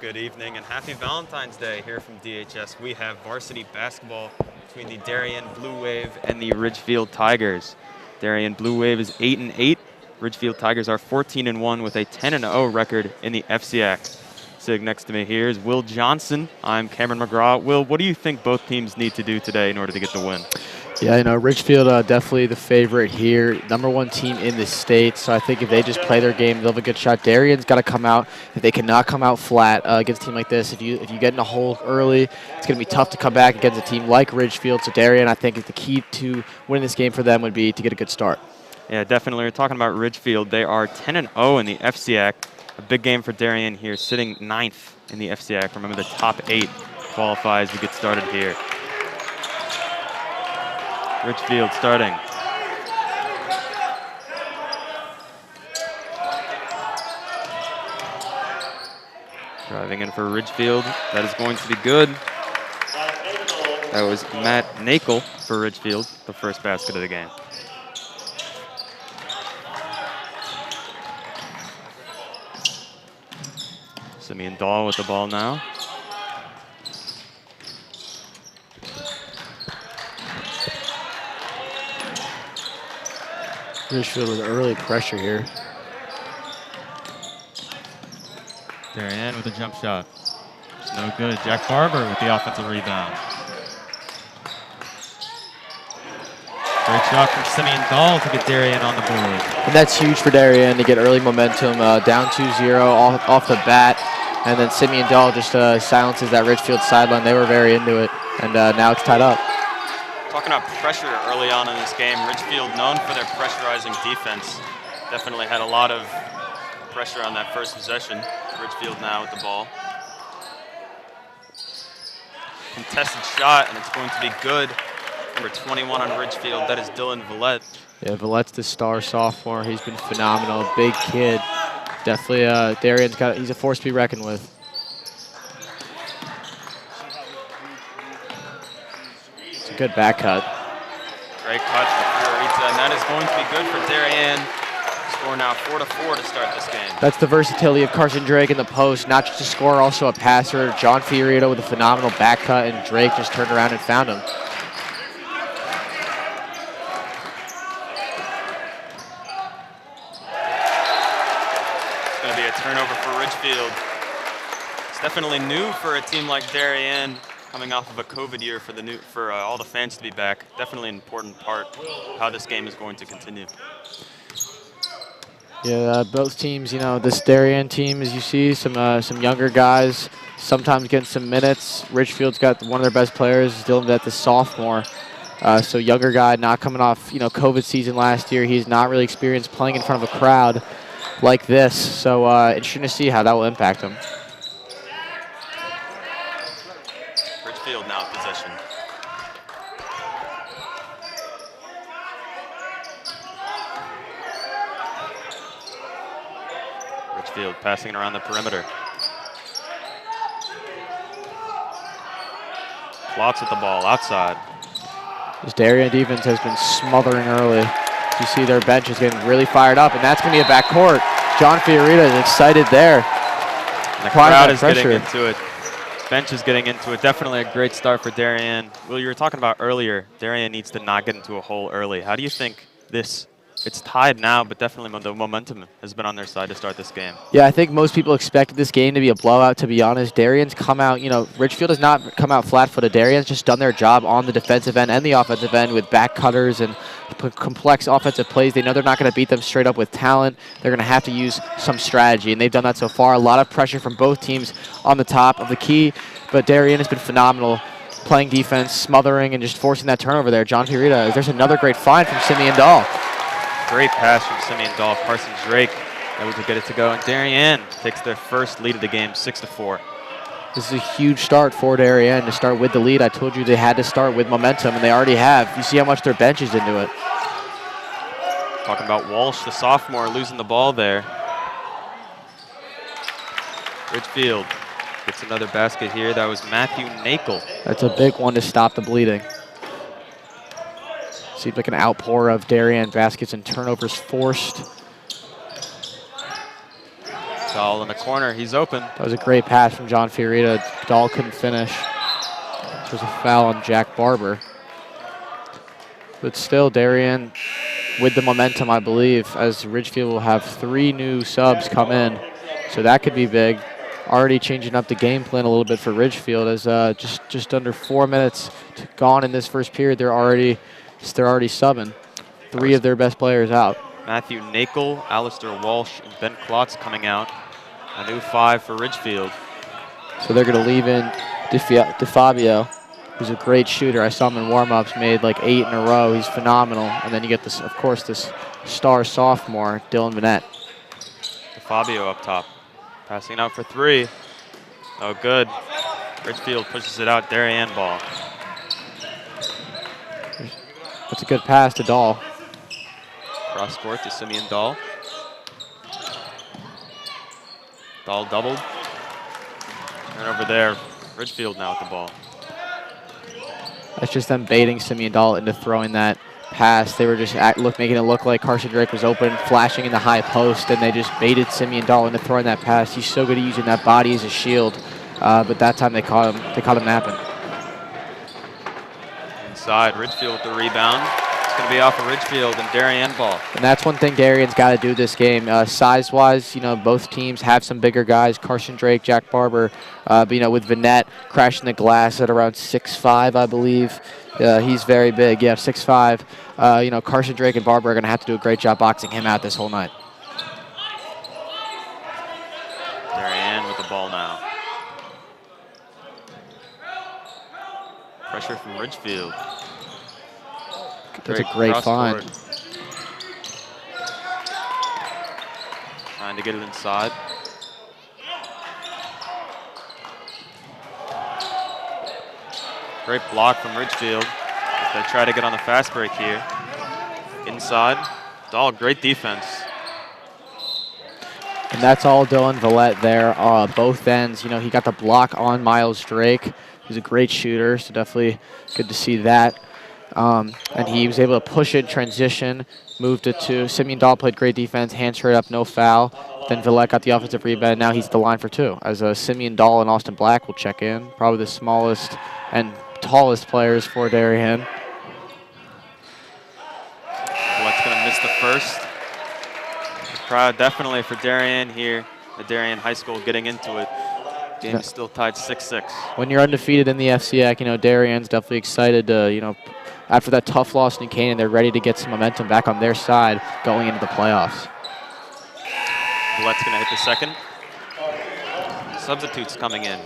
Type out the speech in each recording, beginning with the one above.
Good evening and happy Valentine's Day here from DHS. We have varsity basketball between the Darien Blue Wave and the Ridgefield Tigers. Darien Blue Wave is 8-8. Ridgefield Tigers are 14-1 with a 10-0 record in the FCIAC. Sitting next to me here is Will Johnson. I'm Cameron McGraw. Will, what do you think both teams need to do today in order to get the win? Yeah, Ridgefield definitely the favorite here. #1 team in the state, so I think if they just play their game, they'll have a good shot. Darien's got to come out. If they cannot come out flat against a team like this, if you get in a hole early, it's going to be tough to come back against a team like Ridgefield. So Darien, I think, is the key to winning this game for them would be to get a good start. Yeah, definitely. We're talking about Ridgefield. They are 10-0 in the FCIAC. A big game for Darien here, sitting 9th in the FCIAC. Remember, the top 8 qualify as we get started here. Ridgefield starting. Driving in for Ridgefield. That is going to be good. That was Matt Nakel for Ridgefield, the first basket of the game. Simeon Dahl with the ball now. Ridgefield with early pressure here. Darien with a jump shot. It's no good. Jack Barber with the offensive rebound. Great shot from Simeon Dahl to get Darien on the board. And that's huge for Darien to get early momentum, down 2-0 off the bat. And then Simeon Dahl just silences that Ridgefield sideline. They were very into it, and now it's tied up. Talking about pressure early on in this game, Ridgefield known for their pressurizing defense. Definitely had a lot of pressure on that first possession. Ridgefield now with the ball. Contested shot, and it's going to be good. Number 21 on Ridgefield, that is Dylan Villette. Yeah, Villette's the star sophomore. He's been phenomenal, big kid. Definitely, Darien's he's a force to be reckoned with. It's a good back cut. Great cut from Fiorita, and that is going to be good for Darien. Score now 4-4 to start this game. That's the versatility of Carson Drake in the post. Not just a scorer, also a passer. John Fiorita with a phenomenal back cut, and Drake just turned around and found him. It's going to be a turnover for Ridgefield. It's definitely new for a team like Darien, coming off of a COVID year for all the fans to be back. Definitely an important part of how this game is going to continue. Yeah, both teams, this Darien team, as you see, some younger guys, sometimes getting some minutes. Ridgefield's got one of their best players, Dylan Villette, the sophomore. So younger guy, not coming off, COVID season last year. He's not really experienced playing in front of a crowd like this. So interesting to see how that will impact him. Ridgefield now in possession. Ridgefield passing it around the perimeter. Lots at the ball outside. This Darien defense has been smothering early. You see their bench is getting really fired up, and that's going to be a backcourt. John Fiorita is excited there. And the crowd is getting into it. Bench is getting into it. Definitely a great start for Darien. Will, you were talking about earlier, Darien needs to not get into a hole early. How do you think it's tied now, but definitely the momentum has been on their side to start this game? Yeah, I think most people expected this game to be a blowout, to be honest. Darien's come out, Ridgefield has not come out flat-footed. Darien's just done their job on the defensive end and the offensive end with back cutters and complex offensive plays. They know they're not going to beat them straight up with talent. They're going to have to use some strategy, and they've done that so far. A lot of pressure from both teams on the top of the key, but Darien has been phenomenal playing defense, smothering, and just forcing that turnover there. John Fiorita, there's another great find from Simeon Dahl. Great pass from Simeon Dahl. Carson Drake able to get it to go. And Darien takes their first lead of the game, 6-4. This is a huge start for Darien to start with the lead. I told you they had to start with momentum, and they already have. You see how much their bench is into it. Talking about Walsh, the sophomore, losing the ball there. Ridgefield gets another basket here. That was Matthew Nakel. That's a big one to stop the bleeding. Seems like an outpour of Darien baskets and turnovers forced. Dahl in the corner. He's open. That was a great pass from John Fiorita. Dahl couldn't finish. It was a foul on Jack Barber. But still, Darien with the momentum, I believe, as Ridgefield will have 3 new subs come in. So that could be big. Already changing up the game plan a little bit for Ridgefield as just under 4 minutes gone in this first period. They're already subbing 3 of their best players out. Matthew Nakel, Alistair Walsh, and Ben Klotz coming out. A new 5 for Ridgefield. So they're going to leave in DeFabio, who's a great shooter. I saw him in warm-ups, made like 8 in a row. He's phenomenal. And then you get this, of course, this star sophomore, Dylan Vanette. DeFabio up top. Passing out for 3. Oh, good. Ridgefield pushes it out. Darien ball. That's a good pass to Dahl. Cross court to Simeon Dahl. Dahl doubled. And over there, Ridgefield now with the ball. That's just them baiting Simeon Dahl into throwing that pass. They were just making it look like Carson Drake was open, flashing in the high post, and they just baited Simeon Dahl into throwing that pass. He's so good at using that body as a shield, but that time they caught him. They caught him napping. Inside, Ridgefield with the rebound. It's going to be off of Ridgefield and Darien ball. And that's one thing Darien's got to do this game. Size-wise, both teams have some bigger guys. Carson Drake, Jack Barber, but with Vanette crashing the glass at around 6'5", I believe. He's very big. Yeah, 6'5". Carson Drake and Barber are going to have to do a great job boxing him out this whole night. Darien with the ball now. Pressure from Ridgefield. That's a great find. Trying to get it inside. Great block from Ridgefield as they try to get on the fast break here. Inside. Dahl, great defense. And that's all Dylan Vallette there, both ends. He got the block on Miles Drake. He's a great shooter, so definitely good to see that. And he was able to push it, transition, moved it to Simeon Dahl, played great defense, hand straight up, no foul. Then Vallette got the offensive rebound. Now he's the line for 2. As Simeon Dahl and Austin Black will check in, probably the smallest and tallest players for Darien. Vallette's going to miss the first. Proud definitely for Darien here at Darien High School getting into it. Game is still tied 6-6. When you're undefeated in the FCIAC, Darien's definitely excited to, after that tough loss in Canaan, they're ready to get some momentum back on their side going into the playoffs. Vallette's going to hit the second. Substitutes coming in.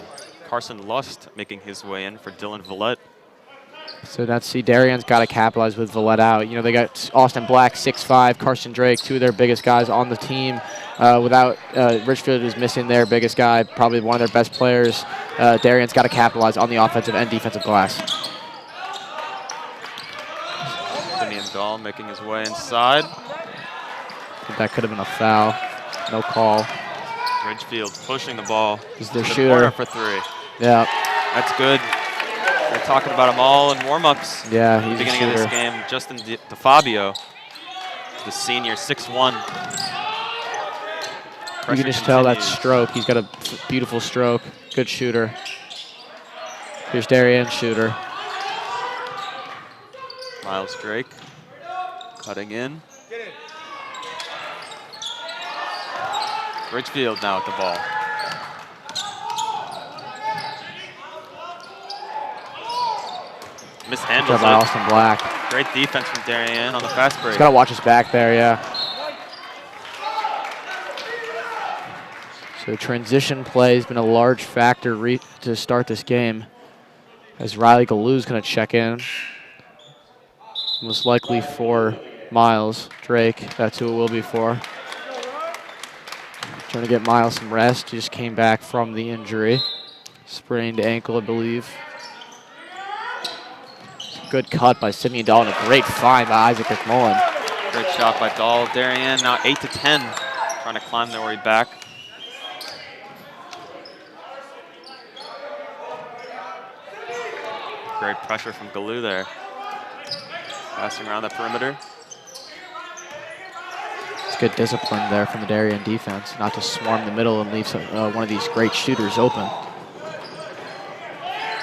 Carson Lust making his way in for Dylan Vallette. So Darien's got to capitalize with Vallette out. They got Austin Black, 6'5", Carson Drake, 2 of their biggest guys on the team. Without Ridgefield, who's missing their biggest guy, probably one of their best players. Darien's got to capitalize on the offensive and defensive glass. Simeon Dahl making his way inside. That could have been a foul. No call. Ridgefield pushing the ball. He's their to the shooter. corner for 3. Yeah. That's good. We're talking about them all in warm-ups. Yeah, he's beginning a shooter. of this game. Justin DeFabio, the senior, 6'1". You can just tell that stroke. He's got a beautiful stroke. Good shooter. Here's Darien, shooter. Miles Drake cutting in. Ridgefield now with the ball. Mishandles by it. Austin Black. Great defense from Darien on the fast break. He's got to watch his back there, yeah. So transition play has been a large factor to start this game. As Riley Galoo's going to check in. Most likely for Miles Drake. That's who it will be for. Trying to get Miles some rest. He just came back from the injury. Sprained ankle, I believe. Good cut by Simeon Dahl and a great find by Isaac McMullen. Great shot by Dahl. Darien now 8-10. Trying to climb their way back. Great pressure from Galoo there. Passing around the perimeter. Good discipline there from the Darien defense, not to swarm the middle and leave one of these great shooters open.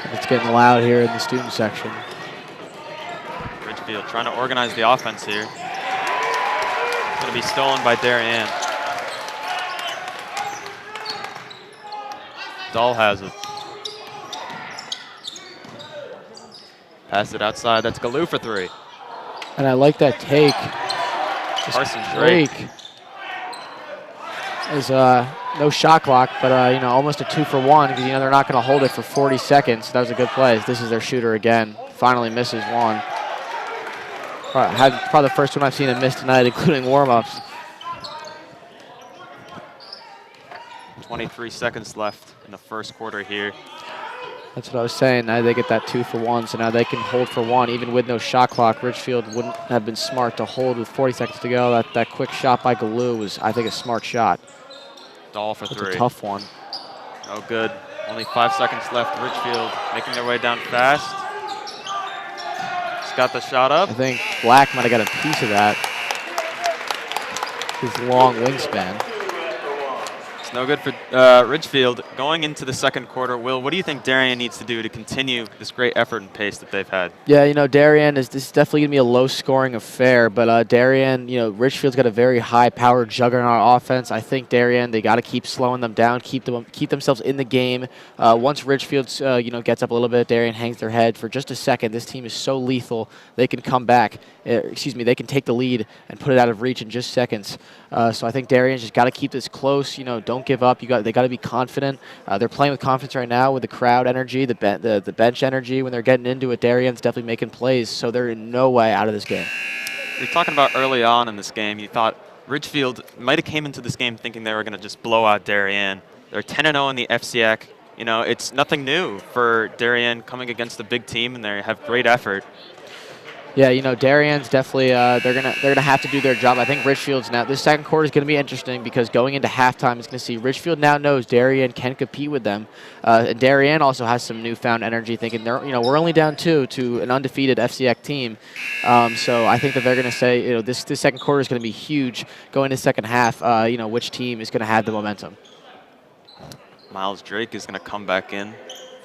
And it's getting loud here in the student section. Ridgefield trying to organize the offense here. It's going to be stolen by Darien. Dahl has it. Pass it outside. That's Galoo for 3. And I like that take. Carson Drake is no shot clock, but you know, almost a 2-for-1 because you know they're not going to hold it for 40 seconds. That was a good play. This is their shooter again. Finally misses one. Probably the first one I've seen him miss tonight, including warm-ups. 23 seconds left in the first quarter here. That's what I was saying. Now they get that 2-for-1, so now they can hold for 1 even with no shot clock. Ridgefield wouldn't have been smart to hold with 40 seconds to go. That quick shot by Galoo was, I think, a smart shot. Dahl for 3. It's a tough one. Oh, good. Only 5 seconds left. Ridgefield making their way down fast. He's got the shot up. I think Black might have got a piece of that. His long wingspan. It's no good for Ridgefield. Going into the second quarter, Will, what do you think Darien needs to do to continue this great effort and pace that they've had? Yeah, you know, this is definitely going to be a low-scoring affair, but Darien, you know, Ridgefield's got a very high-powered juggernaut offense. I think Darien, they got to keep slowing them down, keep themselves in the game. Once Ridgefield, you know, gets up a little bit, Darien hangs their head for just a second. This team is so lethal, they can come back. They can take the lead and put it out of reach in just seconds. So I think Darien's just got to keep this close. You know, don't give up. They got to be confident. They're playing with confidence right now with the crowd energy, the bench energy. When they're getting into it, Darien's definitely making plays. So they're in no way out of this game. You're talking about early on in this game. You thought Ridgefield might have came into this game thinking they were going to just blow out Darien. They're 10-0 in the FCIAC. You know, it's nothing new for Darien coming against a big team, and they have great effort. Yeah, you know, Darien's definitely they're gonna have to do their job. I think Ridgefield's now. This second quarter is going to be interesting because going into halftime, it's going to see Ridgefield now knows Darien can compete with them, and Darien also has some newfound energy, thinking we're only down 2 to an undefeated FCIAC team. So I think that they're going to say, you know, this second quarter is going to be huge going into second half. You know, which team is going to have the momentum? Miles Drake is going to come back in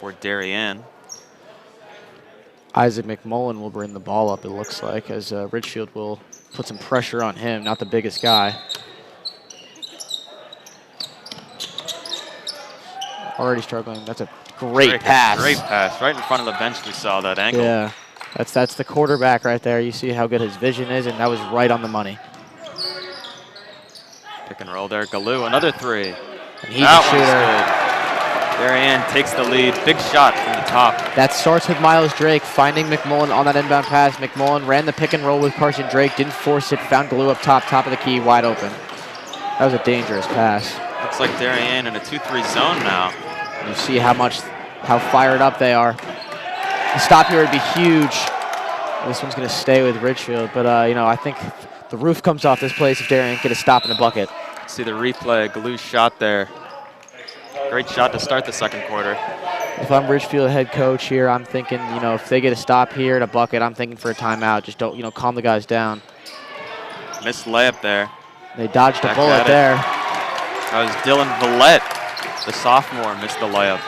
for Darien. Isaac McMullen will bring the ball up, it looks like, as Ridgefield will put some pressure on him, not the biggest guy. Already struggling. That's a great pass. Great pass. Right in front of the bench we saw that angle. Yeah, that's the quarterback right there. You see how good his vision is, and that was right on the money. Pick and roll there. Galoo, another 3. And he's a shooter. Darien takes the lead. Big shot from the top. That starts with Miles Drake finding McMullen on that inbound pass. McMullen ran the pick and roll with Carson Drake, didn't force it, found Galoo up top of the key, wide open. That was a dangerous pass. Looks like Darien in a 2-3 zone now. And you see how fired up they are. The stop here would be huge. This one's going to stay with Ridgefield, but you know, I think the roof comes off this place if Darien can get a stop in the bucket. See the replay. Galoo's shot there. Great shot to start the second quarter. If I'm Ridgefield head coach here, I'm thinking, you know, if they get a stop here at a bucket, I'm thinking for a timeout. Just don't, you know, calm the guys down. Missed layup there. They dodged a bullet there. That was Dylan Villette, the sophomore, missed the layup.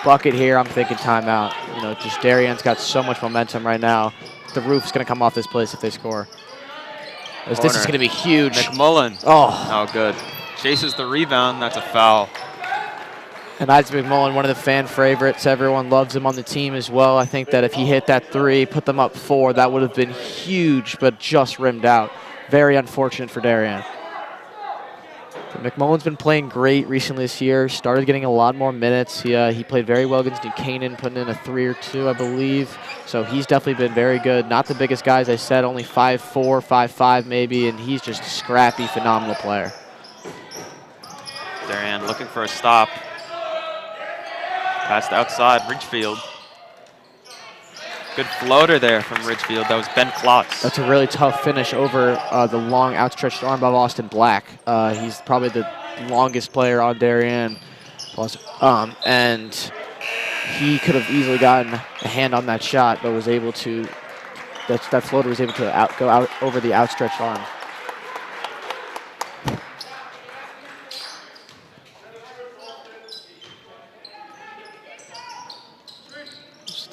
Bucket here, I'm thinking timeout. You know, just Darien's got so much momentum right now. The roof's going to come off this place if they score. This is going to be huge. McMullen. Oh, good. Chases the rebound. That's a foul. And Isaac McMullen, one of the fan favorites. Everyone loves him on the team as well. I think that if he hit that 3, put them up 4, that would have been huge, but just rimmed out. Very unfortunate for Darien. But McMullen's been playing great recently this year. Started getting a lot more minutes. He played very well against New Canaan, putting in a 3 or 2, I believe. So he's definitely been very good. Not the biggest guy, as I said, only 5'4", 5'5", maybe, and he's just a scrappy, phenomenal player. Darien looking for a stop. Passed outside, Ridgefield. Good floater there from Ridgefield. That was Ben Klotz. That's a really tough finish over the long outstretched arm of Austin Black. He's probably the longest player on Darien. And he could have easily gotten a hand on that shot, but was able to, that floater was able to go out over the outstretched arm.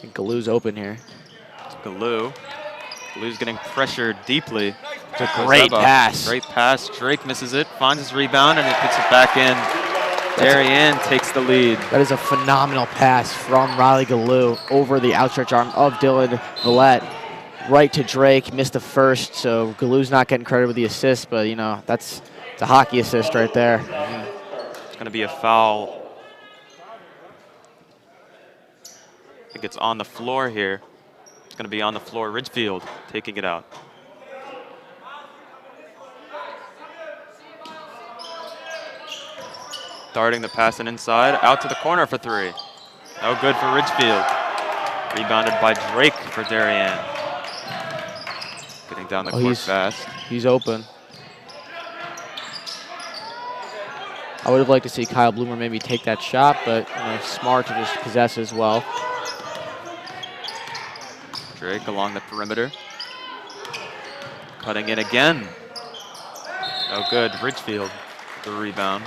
think Galu's open here. Galu's getting pressured deeply. It's a great pass. Great pass. Drake misses it, finds his rebound, and it puts it back in. Darien takes the lead. That is a phenomenal pass from Riley Galu over the outstretched arm of Dylan Villette. Right to Drake, missed the first, so Galu's not getting credit with the assist, but, you know, it's a hockey assist right there. It's going to be a foul. I think it's on the floor here. It's going to be on the floor. Ridgefield taking it out. Darting the pass and inside, out to the corner for three. No good for Ridgefield. Rebounded by Drake for Darien. Getting down the court fast. He's open. I would have liked to see Kyle Bloomer maybe take that shot, but, you know, smart to just possess as well. Drake along the perimeter. Cutting in again. No good. Ridgefield, the rebound.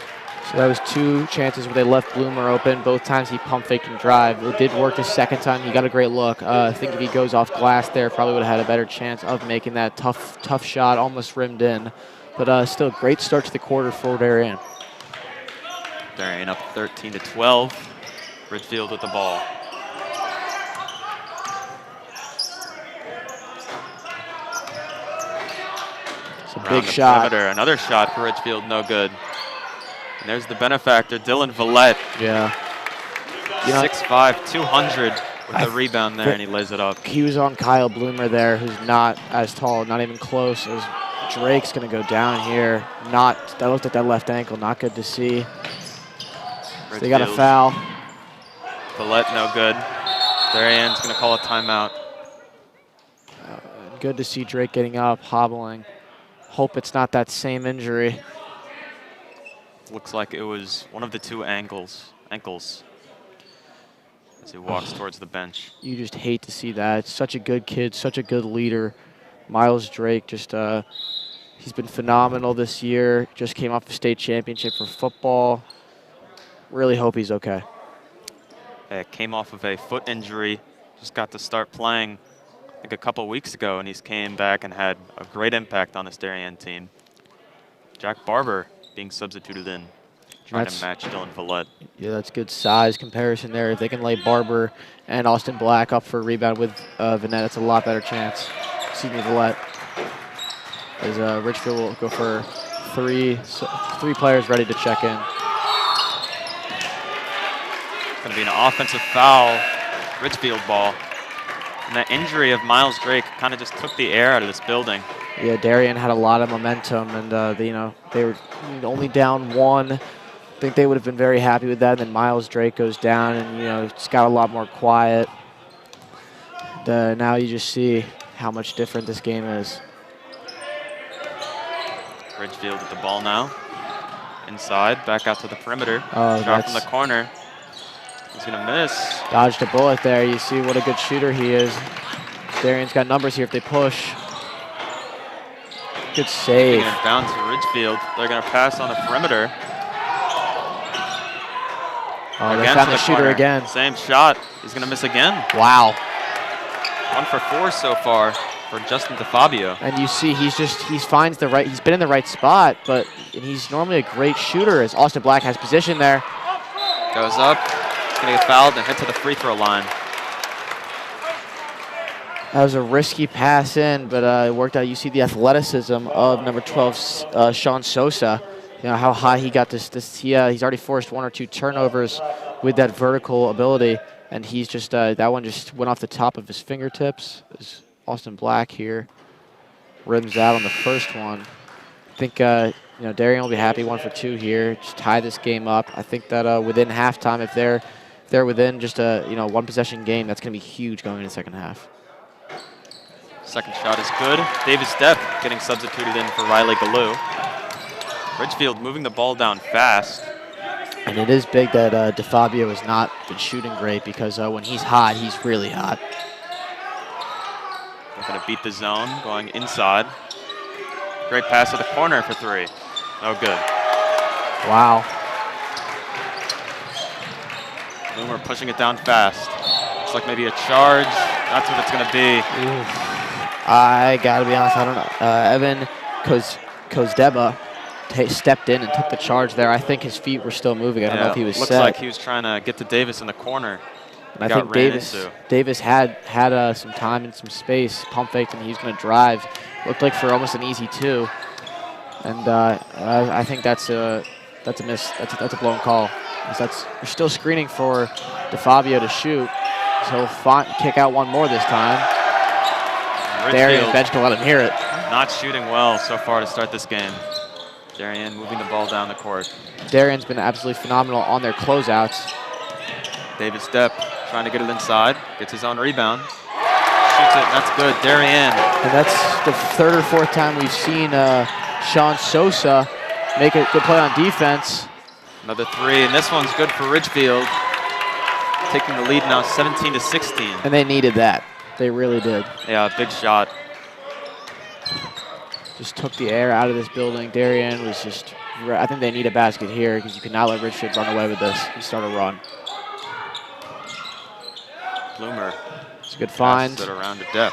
So that was two chances where they left Bloomer open. Both times he pump faked and drive. It did work the second time. He got a great look. I think if he goes off glass there, probably would have had a better chance of making that tough shot, almost rimmed in. But still, a great start to the quarter for Darien. Darien up 13-12. Ridgefield with the ball. It's a big shot. Perimeter. Another shot for Ridgefield, no good. And there's the benefactor, Dylan Villette. Yeah. 6'5", 200 with the rebound there, and he lays it up. He was on Kyle Bloomer there, who's not as tall, not even close. As Drake's going to go down here. That looked at that left ankle, not good to see. So they got a foul. Villette, no good. Darien's going to call a timeout. Good to see Drake getting up, hobbling. Hope it's not that same injury. Looks like it was one of the two ankles as he walks towards the bench. You just hate to see that. Such a good kid, such a good leader. Miles Drake, just he's been phenomenal this year. Just came off a state championship for football. Really hope he's okay. Came off of a foot injury. Just got to start playing, I think, a couple weeks ago, and he's came back and had a great impact on this Darien team. Jack Barber being substituted in, trying to match Dylan Villette. Yeah, that's good size comparison there. If they can lay Barber and Austin Black up for a rebound with Vanette, it's a lot better chance. Excuse me, Villette. As Ridgefield will go for three players ready to check in. It's going to be an offensive foul, Ridgefield ball. And that injury of Miles Drake kind of just took the air out of this building. Yeah, Darien had a lot of momentum, and they were only down one. I think they would have been very happy with that. And then Miles Drake goes down, and it's got a lot more quiet. Now you just see how much different this game is. Ridgefield with the ball now, inside, back out to the perimeter. Oh, shot from the corner. He's gonna miss. Dodged a bullet there. You see what a good shooter he is. Darien's got numbers here if they push. Good save. Taking it down to Ridgefield. They're going to pass on the perimeter. Oh, they found the shooter again. Same shot. He's going to miss again. Wow. 1 for 4 so far for Justin DeFabio. And you see he's been in the right spot, but he's normally a great shooter as Austin Black has position there. Goes up. He's going to get fouled and head to the free throw line. That was a risky pass in, but it worked out. You see the athleticism of number 12, Sean Sosa. You know how high he got this. He's already forced 1 or 2 turnovers with that vertical ability, and he's just that one just went off the top of his fingertips. There's Austin Black here rims out on the first one. I think Darien will be happy 1 for 2 here. Just tie this game up. I think that within halftime, if they're within just a 1 possession game, that's going to be huge going into the second half. Second shot is good. Davis Depp getting substituted in for Riley Galu. Ridgefield moving the ball down fast. And it is big that DeFabio has not been shooting great because when he's hot, he's really hot. They're going to beat the zone, going inside. Great pass to the corner for 3. No good. Wow. Bloomer pushing it down fast. Looks like maybe a charge. That's what it's going to be. I got to be honest, I don't know. Evan Kozdeba stepped in and took the charge there. I think his feet were still moving. I don't know if he was looks set. like he was trying to get to Davis in the corner. And I think Davis had some time and some space, pump faked, and he was going to drive. Looked like for almost an easy 2. And I think that's a miss. That's a blown call. You're still screening for DeFabio to shoot. So he'll kick out one more this time. Darien bench can let him hear it. Not shooting well so far to start this game. Darien moving the ball down the court. Darien's been absolutely phenomenal on their closeouts. Davis Depp trying to get it inside. Gets his own rebound. Shoots it. That's good. Darien. And that's the 3rd or 4th time we've seen Sean Sosa make a good play on defense. Another 3, and this one's good for Ridgefield. Taking the lead now 17-16. And they needed that. They really did. Yeah, big shot. Just took the air out of this building. Darien was just, I think they need a basket here because you cannot let Ridgefield run away with this and start a run. Bloomer. It's a good find. Passes it around to Depp.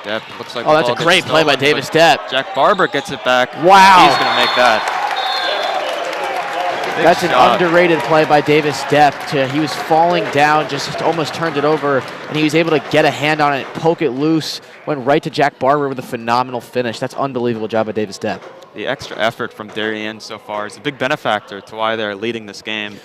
Depp looks like that's a great play by Davis Depp. Jack Barber gets it back. Wow. He's going to make that. Big That's shot. An underrated play by Davis Depp. He was falling down, just almost turned it over, and he was able to get a hand on it, poke it loose, went right to Jack Barber with a phenomenal finish. That's unbelievable job by Davis Depp. The extra effort from Darien so far is a big benefactor to why they're leading this game.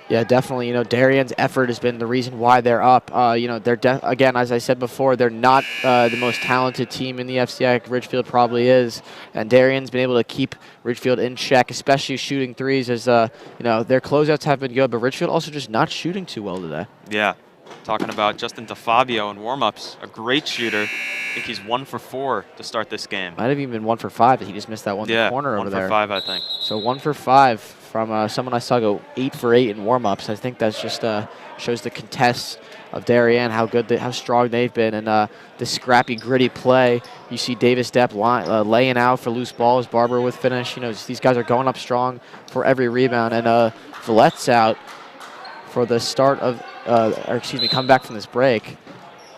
Yeah, definitely. Darien's effort has been the reason why they're up. They're again, as I said before, they're not the most talented team in the FCIAC. Ridgefield probably is, and Darien's been able to keep Ridgefield in check, especially shooting threes. As their closeouts have been good, but Ridgefield also just not shooting too well today. Yeah, talking about Justin DeFabio in warm-ups, a great shooter. I think he's 1 for 4 to start this game. Might have even been 1 for 5, but he just missed that one in the corner over there. 1 for 5, I think. So 1 for 5 from someone I saw go 8 for 8 in warm-ups. I think that's just shows the contest of Darien, how strong they've been, and this scrappy, gritty play. You see Davis Depp laying out for loose balls. Barber with finish. These guys are going up strong for every rebound, and Villette's out for the start of, come back from this break.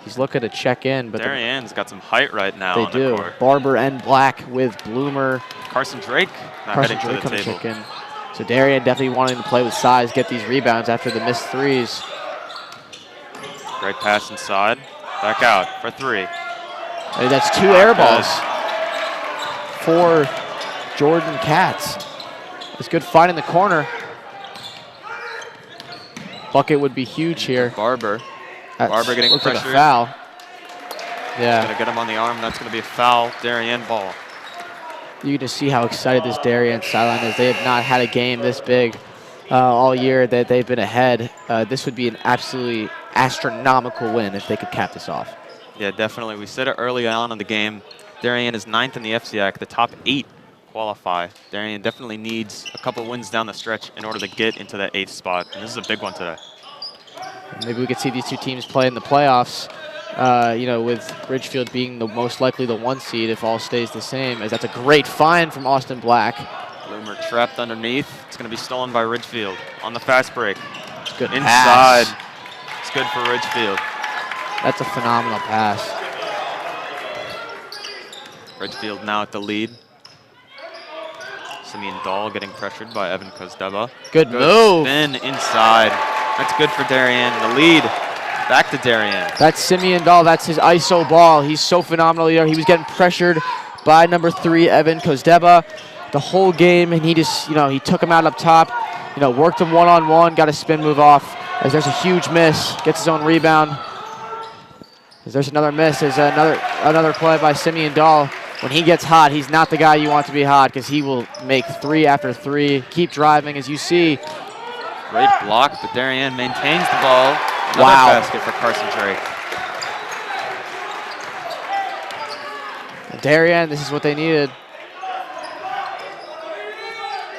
He's looking to check in, but Darien's got some height right now. They do. Barber and Black with Bloomer. Carson Drake heading to the table. Check in. So Darien definitely wanting to play with size, get these rebounds after the missed threes. Great pass inside. Back out for 3. And that's 2 air balls for Jordan Katz. It's good fight in the corner. Bucket would be huge here. Barber getting looks pressured. like a foul. Yeah. Going to get him on the arm. That's going to be a foul. Darien ball. You can just see how excited this Darien sideline is. They have not had a game this big all year that they've been ahead. This would be an absolutely astronomical win if they could cap this off. Yeah, definitely. We said it early on in the game. Darien is 9th in the FCIAC. The top 8 qualify. Darien definitely needs a couple wins down the stretch in order to get into that 8th spot. And this is a big one today. Maybe we could see these 2 teams play in the playoffs, with Ridgefield being the most likely the 1 seed if all stays the same, as that's a great find from Austin Black. Bloomer trapped underneath. It's going to be stolen by Ridgefield on the fast break. Good inside. Pass. It's good for Ridgefield. That's a phenomenal pass. Ridgefield now at the lead. Simeon Dahl getting pressured by Evan Kozdeba. Good move. Spin inside. That's good for Darien. The lead back to Darien. That's Simeon Dahl. That's his ISO ball. He's so phenomenal here. He was getting pressured by number 3, Evan Kozdeba, the whole game, and he just, he took him out up top, worked him one-on-one, got a spin move off. As there's a huge miss, gets his own rebound. As there's another miss, there's another play by Simeon Dahl. When he gets hot, he's not the guy you want to be hot because he will make 3 after 3, keep driving, as you see. Great block, but Darien maintains the ball. Another basket for Carson Drake. Darien, this is what they needed.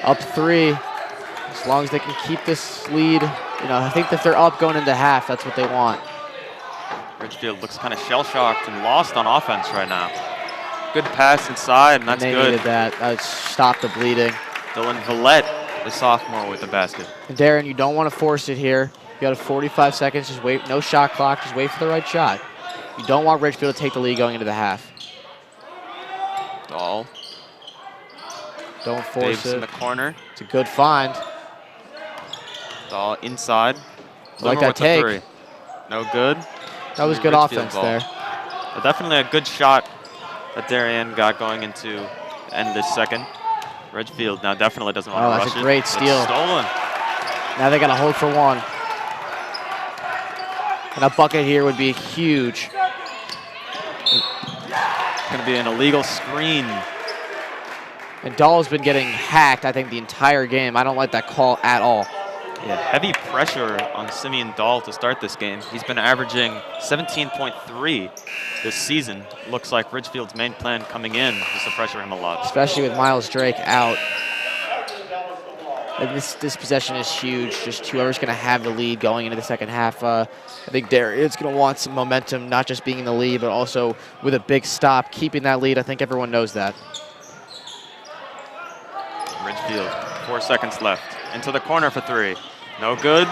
Up 3. As long as they can keep this lead, I think if they're up going into half, that's what they want. Ridgefield looks kind of shell-shocked and lost on offense right now. Good pass inside, and that's good. They needed that. Stop the bleeding. Dylan Villette the sophomore, with the basket. And Darren, you don't want to force it here. You got 45 seconds. Just wait. No shot clock. Just wait for the right shot. You don't want Ridgefield to take the lead going into the half. Dahl. Don't force Davis it. in the corner. It's a good find. Dahl inside. Like Limmer that with the take. three. No good. That was good Ridgefield offense ball. there. But definitely a good shot that Darien got going into the end of this second. Ridgefield now definitely doesn't want to rush it. That's a great steal. It's stolen. Now they got to hold for one. And a bucket here would be huge. It's going to be an illegal screen. And Dahl's been getting hacked, I think, the entire game. I don't like that call at all. Yeah, heavy pressure on Simeon Dahl to start this game. He's been averaging 17.3 this season. Looks like Ridgefield's main plan coming in is to pressure him a lot. Especially with Miles Drake out. And this possession is huge. Just whoever's going to have the lead going into the second half. I think Darien's going to want some momentum, not just being in the lead, but also with a big stop, keeping that lead. I think everyone knows that. Ridgefield, 4 seconds left. Into the corner for three. No good.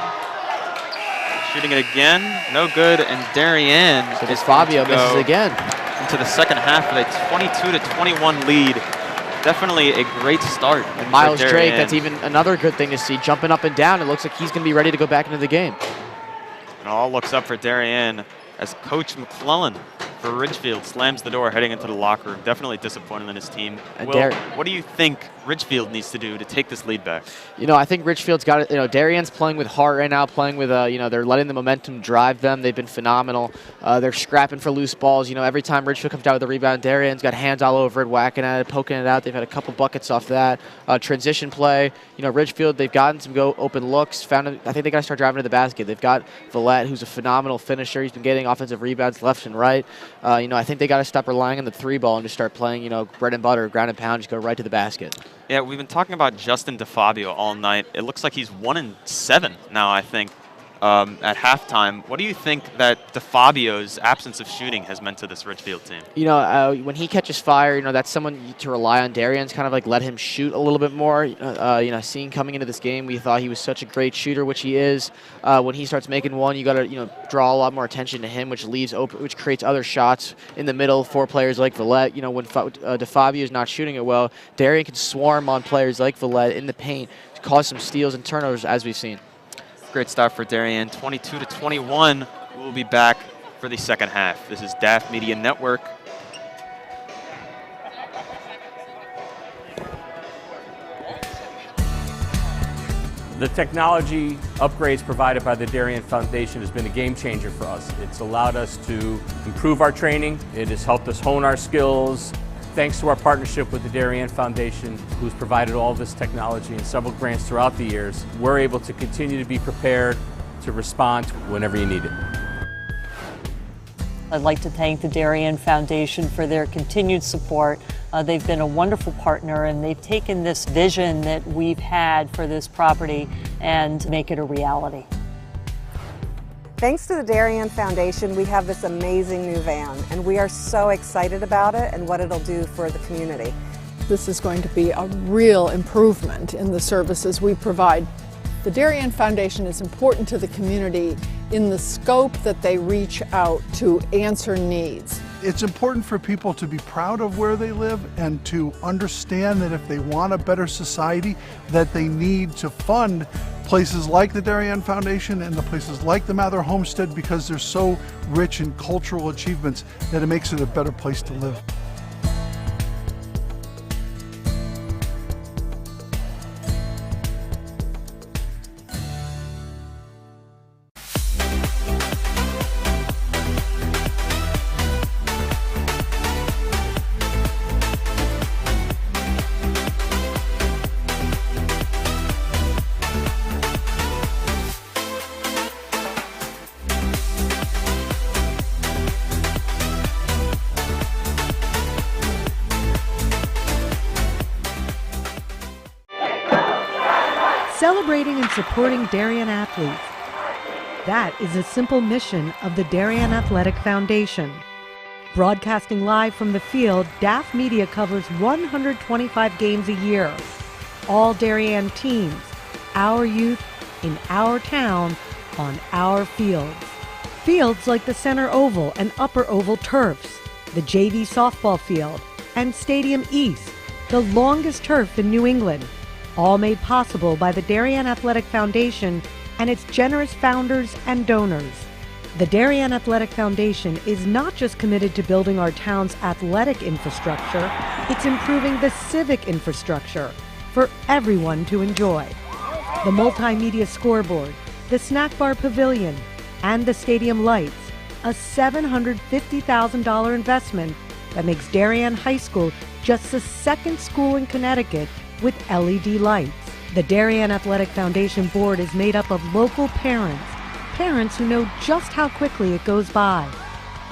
Shooting it again. No good. And Darien So Fabio misses again. Into the second half with a 22-21 lead. Definitely a great start. And Miles Drake, that's even another good thing to see, jumping up and down. It looks like he's going to be ready to go back into the game. And all looks up for Darien as Coach McClellan for Ridgefield slams the door heading into the locker room. Definitely disappointed in his team. And Will, what do you think Ridgefield needs to do to take this lead back? You know, I think Ridgefield's got it. You know, Darien's playing with heart right now, playing with, you know, they're letting the momentum drive them. They've been phenomenal. They're scrapping for loose balls. You know, every time Ridgefield comes down with a rebound, Darien's got hands all over it, whacking at it, poking it out. They've had a couple buckets off that. Transition play. You know, Ridgefield, they've gotten some open looks. I think they got to start driving to the basket. They've got Villette, who's a phenomenal finisher. He's been getting offensive rebounds left and right. You know, I think they got to stop relying on the three ball and just start playing, you know, bread and butter, ground and pound, just go right to the basket. Yeah, we've been talking about Justin DeFabio all night. It looks like he's 1-7 now, I think, at halftime. What do you think that DeFabio's absence of shooting has meant to this Ridgefield team? You know, when he catches fire, you know, that's someone to rely on. Darien's kind of like let him shoot a little bit more. You know, seeing coming into this game, we thought he was such a great shooter, which he is. When he starts making one, you got to, you know, draw a lot more attention to him, which leaves open, which creates other shots in the middle for players like Villette. You know, when DeFabio is not shooting it well, Darien can swarm on players like Villette in the paint to cause some steals and turnovers, as we've seen. Great start for Darien, 22-21. We'll be back for the second half. This is DAF Media Network. The technology upgrades provided by the Darien Foundation has been a game changer for us. It's allowed us to improve our training. It has helped us hone our skills. Thanks to our partnership with the Darien Foundation, who's provided all this technology and several grants throughout the years, we're able to continue to be prepared to respond whenever you need it. I'd like to thank the Darien Foundation for their continued support. They've been a wonderful partner, and they've taken this vision that we've had for this property and make it a reality. Thanks to the Darien Foundation, we have this amazing new van, and we are so excited about it and what it'll do for the community. This is going to be a real improvement in the services we provide. The Darien Foundation is important to the community in the scope that they reach out to answer needs. It's important for people to be proud of where they live and to understand that if they want a better society, that they need to fund places like the Darien Foundation and the places like the Mather Homestead, because they're so rich in cultural achievements that it makes it a better place to live. Celebrating and supporting Darien athletes. That is a simple mission of the Darien Athletic Foundation. Broadcasting live from the field, DAF Media covers 125 games a year. all Darien teams, our youth, in our town, on our fields. Fields like the center oval and upper oval turfs, the JV softball field, and Stadium East, the longest turf in New England, all made possible by the Darien Athletic Foundation and its generous founders and donors. The Darien Athletic Foundation is not just committed to building our town's athletic infrastructure, it's improving the civic infrastructure for everyone to enjoy. The multimedia scoreboard, the snack bar pavilion, and the stadium lights, a $750,000 investment that makes Darien High School just the second school in Connecticut with LED lights. The Darien Athletic Foundation board is made up of local parents who know just how quickly it goes by.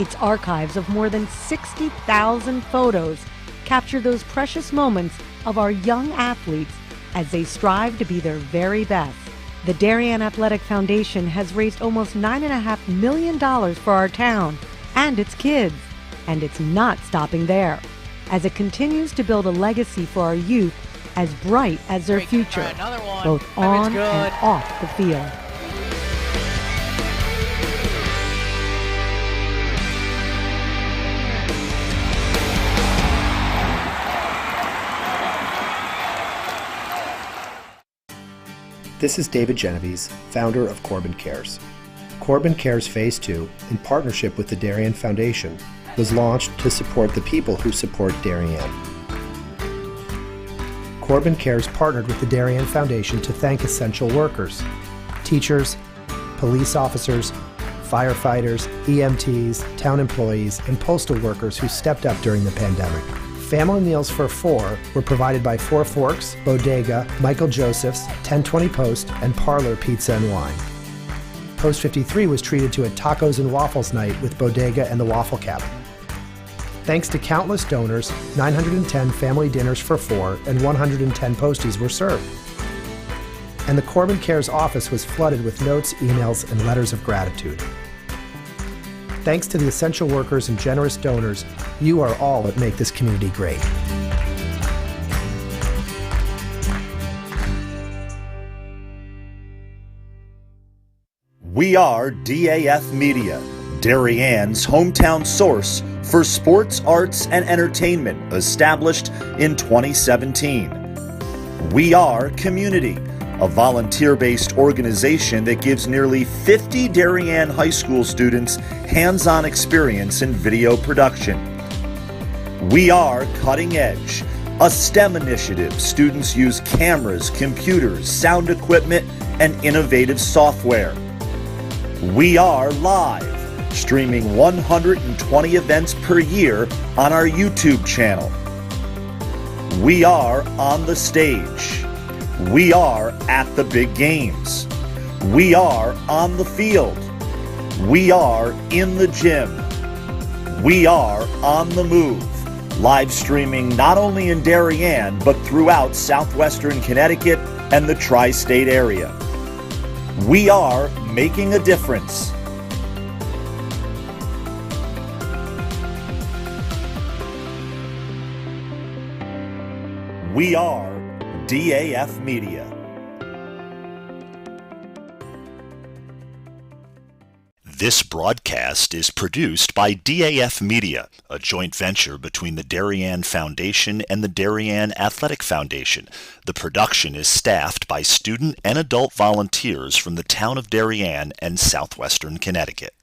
Its archives of more than 60,000 photos capture those precious moments of our young athletes as they strive to be their very best. The Darien Athletic Foundation has raised almost $9.5 million for our town and its kids, and it's not stopping there, as it continues to build a legacy for our youth as bright as their future, both on and off the field. This is David Genovese, founder of Corbin Cares. Corbin Cares Phase 2, in partnership with the Darien Foundation, was launched to support the people who support Darien. Corbin Cares partnered with the Darien Foundation to thank essential workers, teachers, police officers, firefighters, EMTs, town employees, and postal workers who stepped up during the pandemic. Family meals for 4 were provided by Four Forks, Bodega, Michael Joseph's, 1020 Post, and Parlor Pizza and Wine. Post 53 was treated to a tacos and waffles night with Bodega and the Waffle Cabin. Thanks to countless donors, 910 family dinners for 4 and 110 posties were served. And the Corbin Cares office was flooded with notes, emails, and letters of gratitude. Thanks to the essential workers and generous donors, you are all that make this community great. We are DAF Media, Darien's hometown source for sports, arts, and entertainment, established in 2017. We are Community, a volunteer-based organization that gives nearly 50 Darien High School students hands-on experience in video production. We are Cutting Edge, a STEM initiative. Students use cameras, computers, sound equipment, and innovative software. We are Live, streaming 120 events per year on our YouTube channel. We are On the Stage. We are At the Big Games. We are On the Field. We are In the Gym. We are On the Move, live streaming not only in Darien, but throughout southwestern Connecticut and the tri-state area. We are making a difference. We are DAF Media. This broadcast is produced by DAF Media, a joint venture between the Darien Foundation and the Darien Athletic Foundation. The production is staffed by student and adult volunteers from the town of Darien and southwestern Connecticut.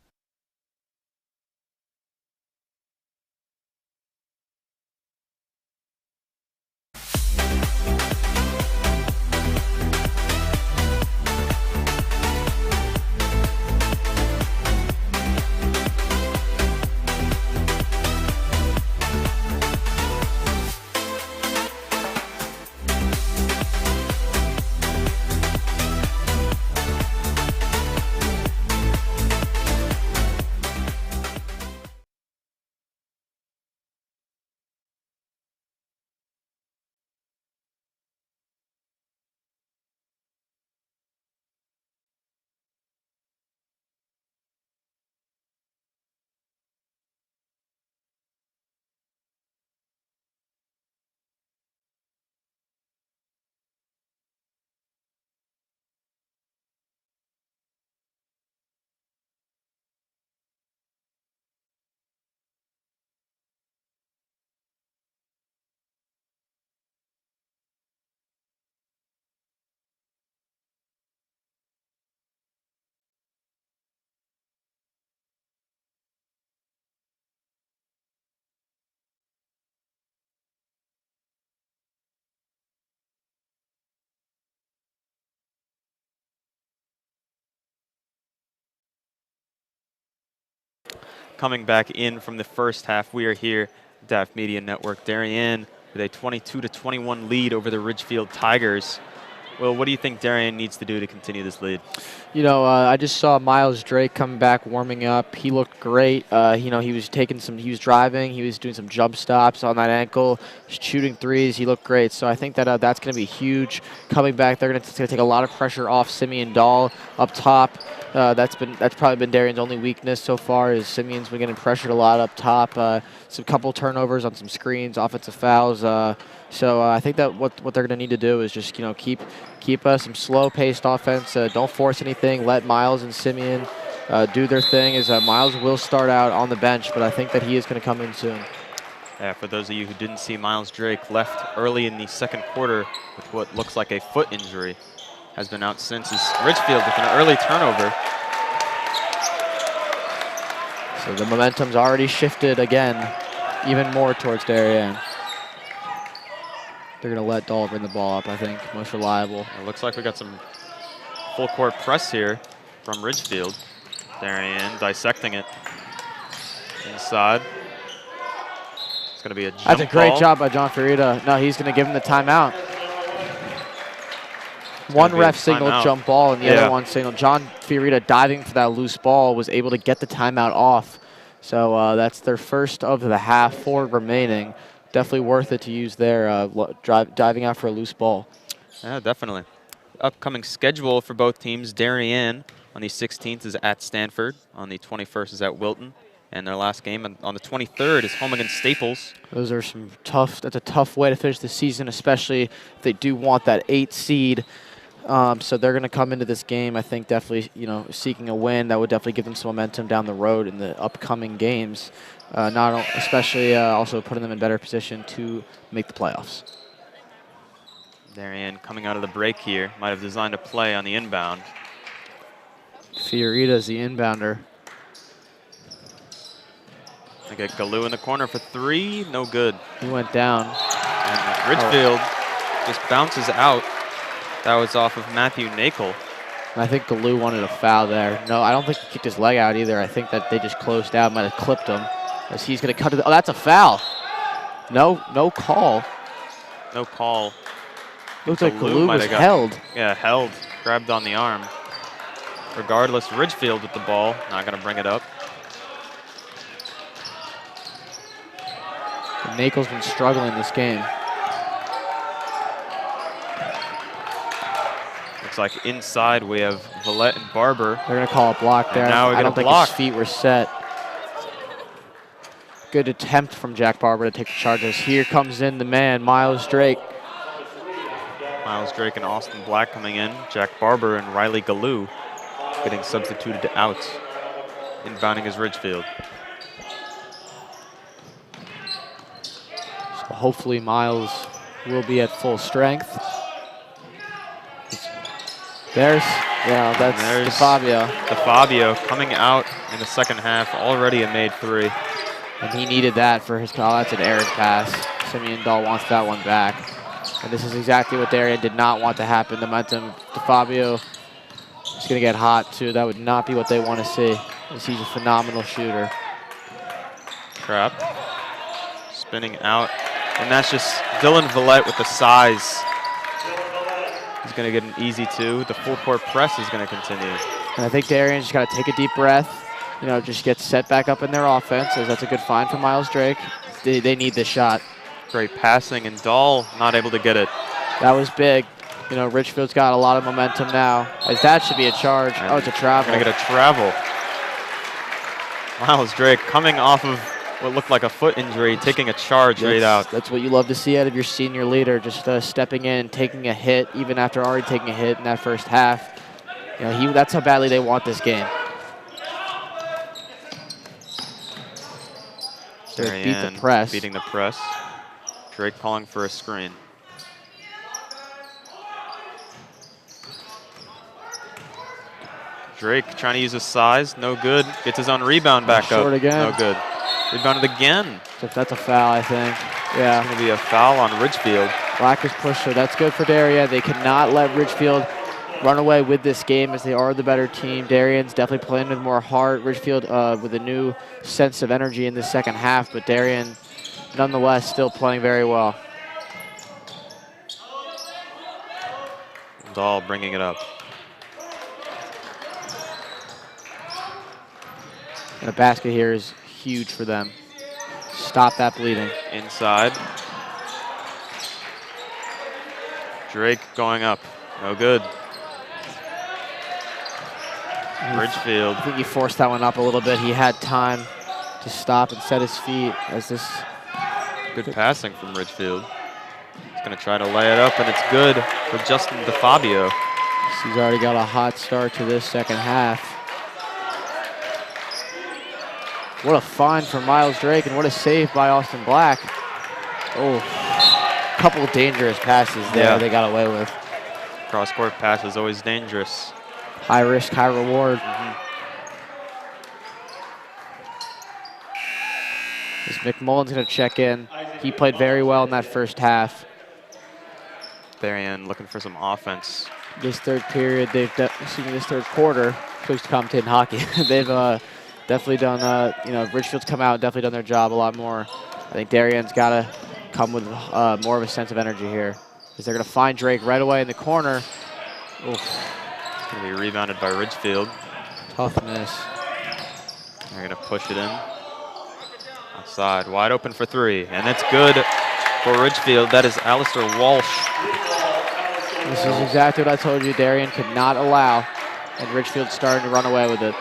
coming back in from the first half. We are here, DAF Media Network. Darien with a 22-21 lead over the Ridgefield Tigers. Well, what do you think Darien needs to do to continue this lead? You know, I just saw Miles Drake coming back, warming up. He looked great. You know, he was driving. He was doing some jump stops on that ankle, shooting threes. He looked great. So I think that that's going to be huge. Coming back, they're going to take a lot of pressure off Simeon Dahl up top. That's probably been Darien's only weakness so far. Is Simeon's been getting pressured a lot up top. Some couple turnovers on some screens, offensive fouls. So I think that what they're going to need to do is just keep some slow-paced offense. Don't force anything. Let Miles and Simeon do their thing. As Miles will start out on the bench, but I think that he is going to come in soon. Yeah, for those of you who didn't see, Miles Drake left early in the second quarter with what looks like a foot injury. Has been out since. Is Ridgefield with an early turnover. So the momentum's already shifted again, even more towards Darien. They're going to let Dahl bring the ball up, I think, most reliable. It looks like we got some full court press here from Ridgefield. Darien dissecting it inside. It's going to be a jump That's a great ball. job by John Fiorita. No, he's going to give him the timeout. One ref signaled jump ball, and the other one signaled. John Fiorita diving for that loose ball was able to get the timeout off. So that's their first of the half, 4 remaining. Definitely worth it to use their diving out for a loose ball. Yeah, definitely. Upcoming schedule for both teams. Darien on the 16th is at Stanford. On the 21st is at Wilton. And their last game on the 23rd is home against Staples. Those are some tough. That's a tough way to finish the season, especially if they do want that 8 seed. So they're going to come into this game, I think, definitely, seeking a win. That would definitely give them some momentum down the road in the upcoming games. Especially also putting them in better position to make the playoffs. Darien coming out of the break here. Might have designed a play on the inbound. Fiorita's the inbounder. They get Galoo in the corner for 3. No good. He went down. And Ridgefield just bounces out. That was off of Matthew Nakel. I think Galoo wanted a foul there. No, I don't think he kicked his leg out either. I think that they just closed out, might have clipped him. As he's going to cut it. Oh, that's a foul. No call. No call. Looks like Galoo was held. Yeah, held. Grabbed on the arm. Regardless, Ridgefield with the ball. Not going to bring it up. Nakel's been struggling this game. Looks like inside we have Villette and Barber. They're going to call a block there. And now I don't think his feet were set. Good attempt from Jack Barber to take the charges. Here comes in the man, Miles Drake. Miles Drake and Austin Black coming in. Jack Barber and Riley Galoo getting substituted out. Inbounding is Ridgefield. So hopefully Miles will be at full strength. That's DeFabio. DeFabio coming out in the second half, already a made 3. And he needed that for his call. That's an errant pass. Simeon Dahl wants that one back. And this is exactly what Darien did not want to happen. The momentum, DeFabio is going to get hot too. That would not be what they want to see, as he's a phenomenal shooter. Trap. Spinning out. And that's just Dylan Villette with the size. He's going to get an easy 2. The full court press is going to continue. And I think Darien just got to take a deep breath. Just get set back up in their offense, as that's a good find for Miles Drake. They need this shot. Great passing, and Dahl not able to get it. That was big. Ridgefield's got a lot of momentum now, as that should be a charge. Oh, it's a travel. Gonna get a travel. Miles Drake coming off of what looked like a foot injury, taking a charge right out. That's what you love to see out of your senior leader, just stepping in, taking a hit, even after already taking a hit in that first half. That's how badly they want this game. Beat the press. Beating the press. Drake calling for a screen. Drake trying to use his size. No good. Gets his own rebound back up. Short again. No good. Rebounded again. So that's a foul, I think. Yeah. It's going to be a foul on Ridgefield. Black is pushed, so that's good for Darien. They cannot let Ridgefield run away with this game as they are the better team. Darien's definitely playing with more heart. Ridgefield with a new sense of energy in the second half, but Darien nonetheless still playing very well. Dahl bringing it up. And a basket here is huge for them. Stop that bleeding. Inside. Drake going up. No good. Ridgefield. I think he forced that one up a little bit. He had time to stop and set his feet as this. Good passing from Ridgefield. He's going to try to lay it up, and it's good for Justin DeFabio. He's already got a hot start to this second half. What a find from Miles Drake, and what a save by Austin Black. Oh, a couple of dangerous passes there they got away with. Cross-court pass is always dangerous. High risk, high reward. As McMullen's going to check in. He played very well in that first half. Darien looking for some offense. This third period, this third quarter, supposed to commentate in hockey. They've definitely done, Ridgefield's come out and definitely done their job a lot more. I think Darien's got to come with more of a sense of energy here. Because they're going to find Drake right away in the corner. Oof. It's going to be rebounded by Ridgefield. Tough miss. They're going to push it in. Outside, wide open for three. And that's good for Ridgefield. That is Alistair Walsh. This is exactly what I told you Darien could not allow. And Ridgefield's starting to run away with it.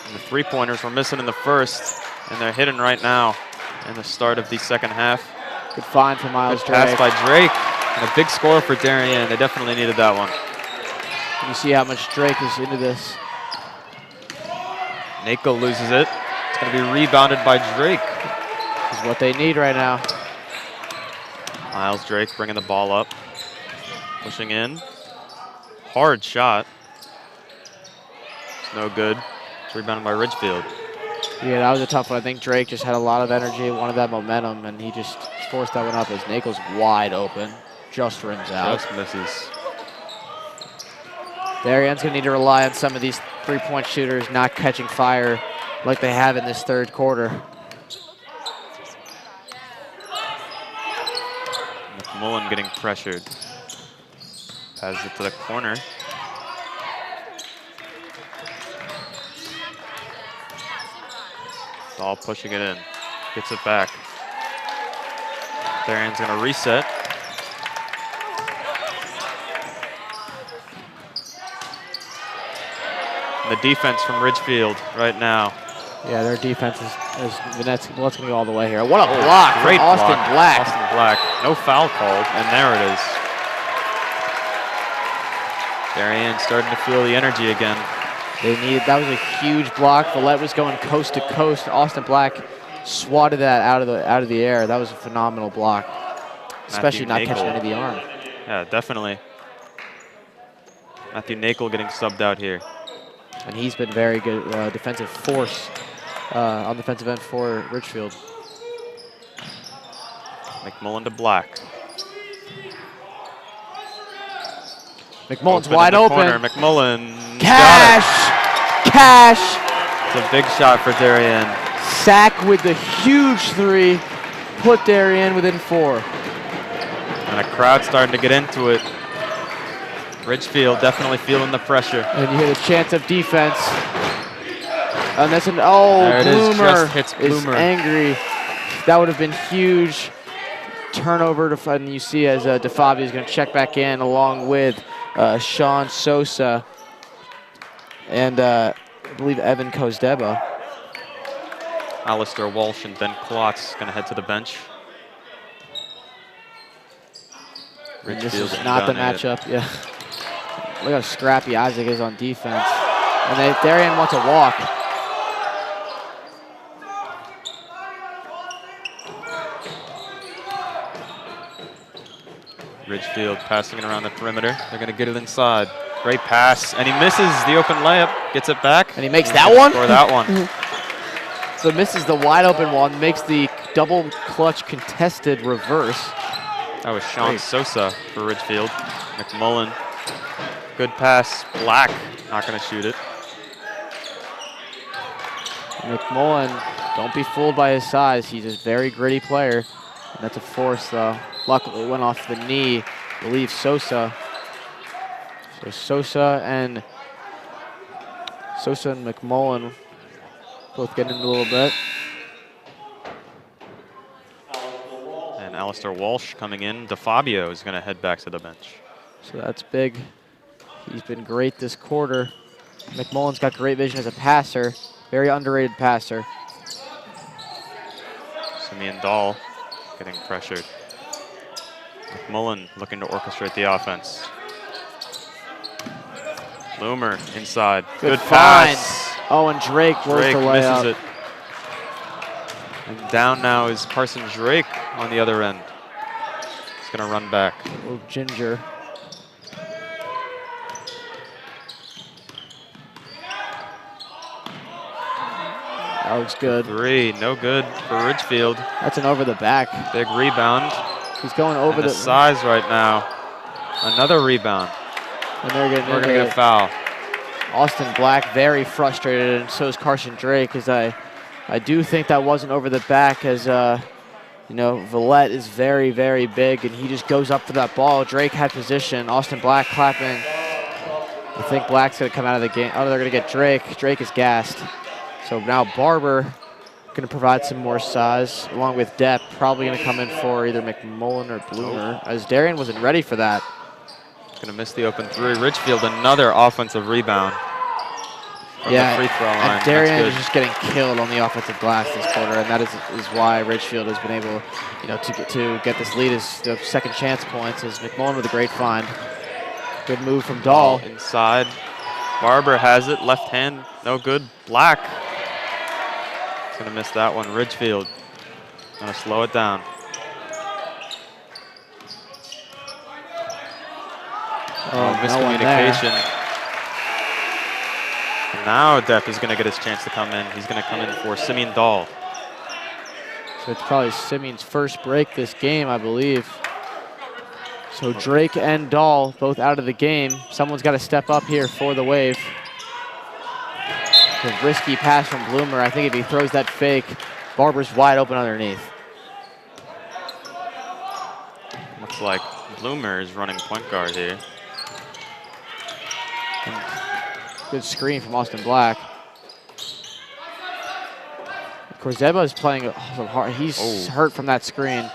And the three-pointers were missing in the first, and they're hitting right now in the start of the second half. Good find for Miles Drake. Pass by Drake, and a big score for Darien. They definitely needed that one. You see how much Drake is into this. Nako loses it. It's going to be rebounded by Drake. This is what they need right now. Miles Drake bringing the ball up. Pushing in. Hard shot. It's no good. It's rebounded by Ridgefield. Yeah, that was a tough one. I think Drake just had a lot of energy, wanted that momentum, and he just forced that one up as Nako's wide open. Just rims out. Just misses. Darien's going to need to rely on some of these three-point shooters not catching fire like they have in this third quarter. McMullen getting pressured. Passes it to the corner. All pushing it in. Gets it back. Darien's going to reset. And the defense from Ridgefield right now. Yeah, their defense is Vanette's going to go all the way here. What a block! Great from Austin block. Black. Austin Black. No foul called, and there it is. Darien starting to feel the energy again. That was a huge block. Villette was going coast to coast. Austin Black swatted that out of the air. That was a phenomenal block, especially not catching any of the arm. Yeah, definitely. Matthew Nakel getting subbed out here. And he's been very good defensive force on the defensive end for Ridgefield. McMullen to Black. McMullen's wide open. Corner. McMullen. Cash! Cash! It's a big shot for Darien. Sack with the huge three. Put Darien within 4. And a crowd starting to get into it. Ridgefield definitely feeling the pressure. And you hear the chance of defense. And that's there it Bloomer is. Just hits is Bloomer. angry. That would have been huge. Turnover, and you see as DeFabio is going to check back in along with Sean Sosa and I believe Evan Kozdeba. Alistair Walsh and Ben Klotz going to head to the bench. And this is not the matchup. Yeah. Look how scrappy Isaac is on defense. And Darien wants a walk. Ridgefield passing it around the perimeter. They're going to get it inside. Great pass, and he misses the open layup. Gets it back. And he makes that one? Score that one. So misses the wide open one, makes the double clutch contested reverse. That was Sean Sosa for Ridgefield. McMullen Good pass. Black not going to shoot it. McMullen, don't be fooled by his size. He's a very gritty player. And that's a force, though. Luckily, it went off the knee. I believe Sosa. So Sosa and McMullen both getting in a little bit. And Alistair Walsh coming in. DeFabio is going to head back to the bench. So that's big. He's been great this quarter. McMullen's got great vision as a passer. Very underrated passer. Simeon Dahl getting pressured. McMullen looking to orchestrate the offense. Bloomer inside. Good pass. Oh, and Drake blows the layup. Misses it. And down now is Carson Drake on the other end. He's going to run back. Little ginger. That looks good. Three, no good for Ridgefield. That's an over the back. Big rebound. He's going over the size right now. Another rebound. And they're getting We're going to get a foul. Austin Black very frustrated, and so is Carson Drake, as I do think that wasn't over the back, as you know, Villette is very, very big, and he just goes up for that ball. Drake had position. Austin Black clapping. I think Black's going to come out of the game. Oh, they're going to get Drake. Drake is gassed. So now Barber going to provide some more size, along with Depp, probably going to come in for either McMullen or Bloomer, as Darien wasn't ready for that. Going to miss the open three. Ridgefield, another offensive rebound from the free throw line. And Darien is just getting killed on the offensive glass this quarter, and that is why Ridgefield has been able, you know, to get this lead as the second chance points. As McMullen with a great find. Good move from Dahl. Inside. Barber has it. Left hand, no good. Black. He's going to miss that one. Ridgefield going to slow it down. Oh, miscommunication. And now Depp is going to get his chance to come in. He's going to come in for Simeon Dahl. So it's probably Simeon's first break this game, I believe. So Drake and Dahl both out of the game. Someone's got to step up here for the Wave. A risky pass from Bloomer. I think if he throws that fake, Barber's wide open underneath. Looks like Bloomer is running point guard here. And good screen from Austin Black. Korzeba is playing hard. He's hurt from that screen,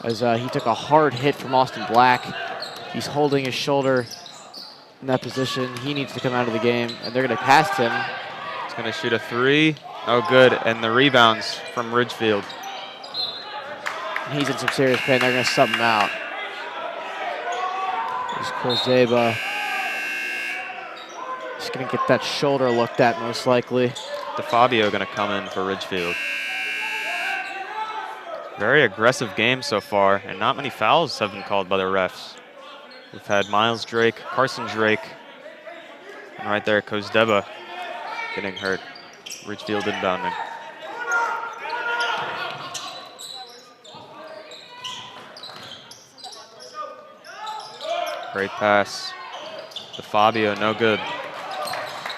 as he took a hard hit from Austin Black. He's holding his shoulder in that position. He needs to come out of the game, and they're going to pass him. He's going to shoot a three. Oh, good. And the rebounds from Ridgefield. He's in some serious pain. They're going to sub him out. There's Korzeba. He's going to get that shoulder looked at, most likely. DeFabio going to come in for Ridgefield. Very aggressive game so far, and not many fouls have been called by the refs. We've had Miles Drake, Carson Drake, and right there, Kozdeba getting hurt. Ridgefield inbounding. Great pass. DeFabio, no good.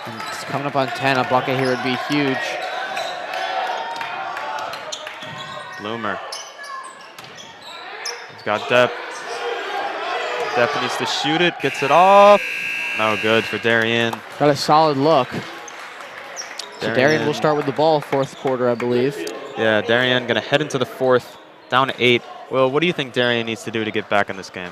And it's coming up on 10. A bucket here would be huge. Bloomer. He's got Depp. Depp needs to shoot it, gets it off. No good for Darien. Got a solid look. So Darien will start with the ball fourth quarter, I believe. Yeah, Darien going to head into the fourth, down 8. Will, what do you think Darien needs to do to get back in this game?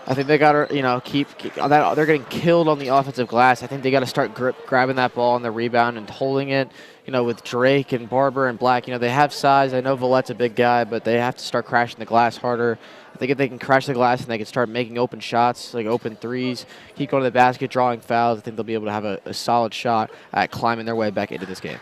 I think they got to, you know, keep that. They're getting killed on the offensive glass. I think they got to start grabbing that ball on the rebound and holding it. You know, with Drake and Barber and Black, you know, they have size. I know Villette's a big guy, but they have to start crashing the glass harder. I think if they can crash the glass and they can start making open shots, like open threes, keep going to the basket, drawing fouls, I think they'll be able to have a solid shot at climbing their way back into this game.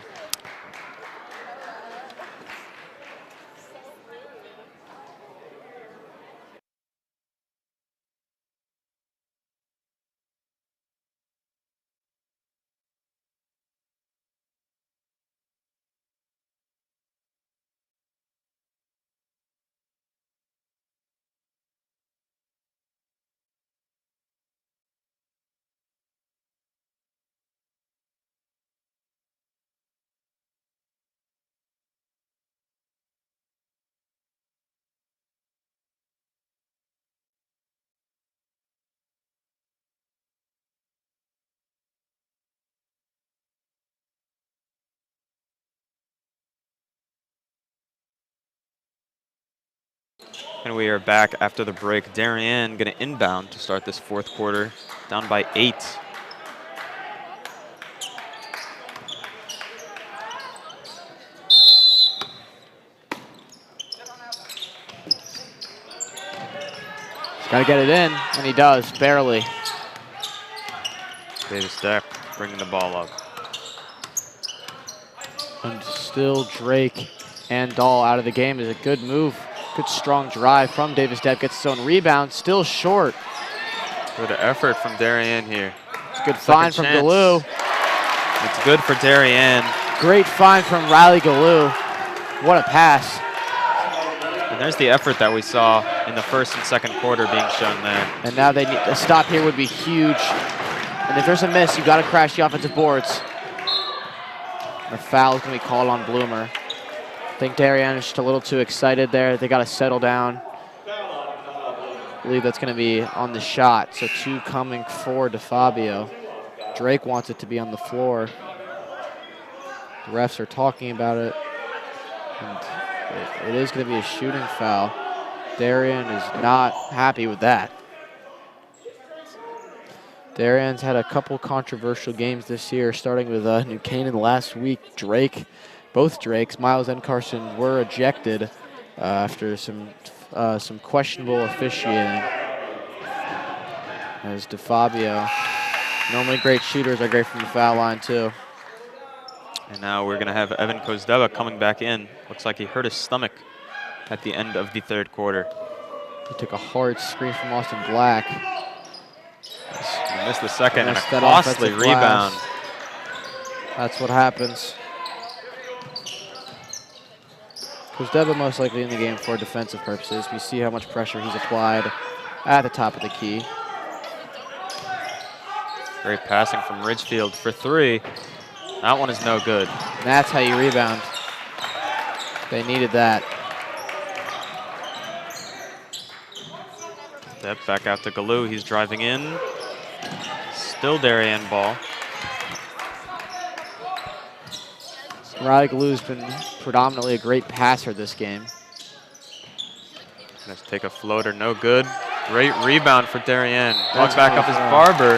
And we are back after the break. Darien going to inbound to start this fourth quarter, down by 8. He's got to get it in, and he does, barely. Davis Deck bringing the ball up. And still Drake and Dahl out of the game. Is a good move. Good strong drive from Davis Depp. Gets his own rebound. Still short. Good effort from Darien here. It's a good find from Galoo. It's good for Darien. Great find from Riley Galoo. What a pass. And there's the effort that we saw in the first and second quarter being shown there. And now they need a stop here would be huge. And if there's a miss, you got to crash the offensive boards. A foul is going to be called on Bloomer. I think Darien is just a little too excited there. They got to settle down. I believe that's going to be on the shot. So 2 coming for DeFabio. Drake wants it to be on the floor. The refs are talking about it. And it is going to be a shooting foul. Darien is not happy with that. Darien's had a couple controversial games this year, starting with New Canaan last week. Drake, both Drakes, Miles and Carson, were ejected after some questionable officiating. As DeFabio, normally great shooters are great from the foul line too. And now we're going to have Evan Kozdeva coming back in. Looks like he hurt his stomach at the end of the third quarter. He took a hard screen from Austin Black. He missed the second and a costly rebound. That's what happens. Kozdeva most likely in the game for defensive purposes. We see how much pressure he's applied at the top of the key. Great passing from Ridgefield for 3. That one is no good. And that's how you rebound. They needed that. Step back out to Galoo. He's driving in. Still Darien ball. Riley Galoo's been predominantly a great passer this game. Let's take a floater, no good. Great rebound for Darien. Going back up is Barber.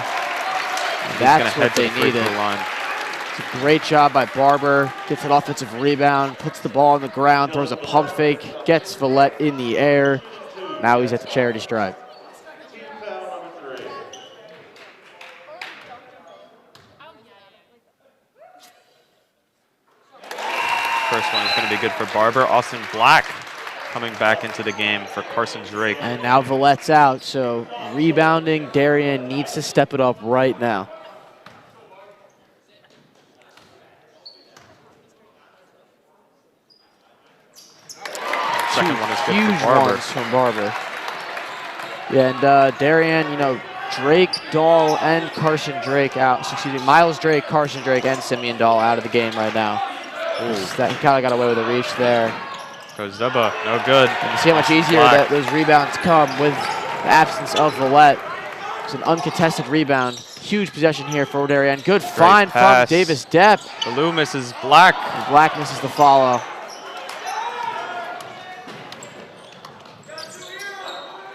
That's what they needed. It's a great job by Barber. Gets an offensive rebound, puts the ball on the ground, throws a pump fake, gets Villette in the air. Now he's at the charity stripe. First one is going to be good for Barber. Austin Black coming back into the game for Carson Drake. And now Villette's out, so rebounding, Darien needs to step it up right now. Second one is good Huge for Barber. ones from Barber. Yeah, and Darien, you know, Drake, Dahl, and Carson Drake out. Excuse me, Miles Drake, Carson Drake, and Simeon Dahl out of the game right now. He kind of got away with a reach there. Kozdeva, no good. And you see how much easier that those rebounds come with the absence of Villette. It's an uncontested rebound. Huge possession here for Darien. Good find from Davis Depp. Galoo misses Black. And Black misses the follow.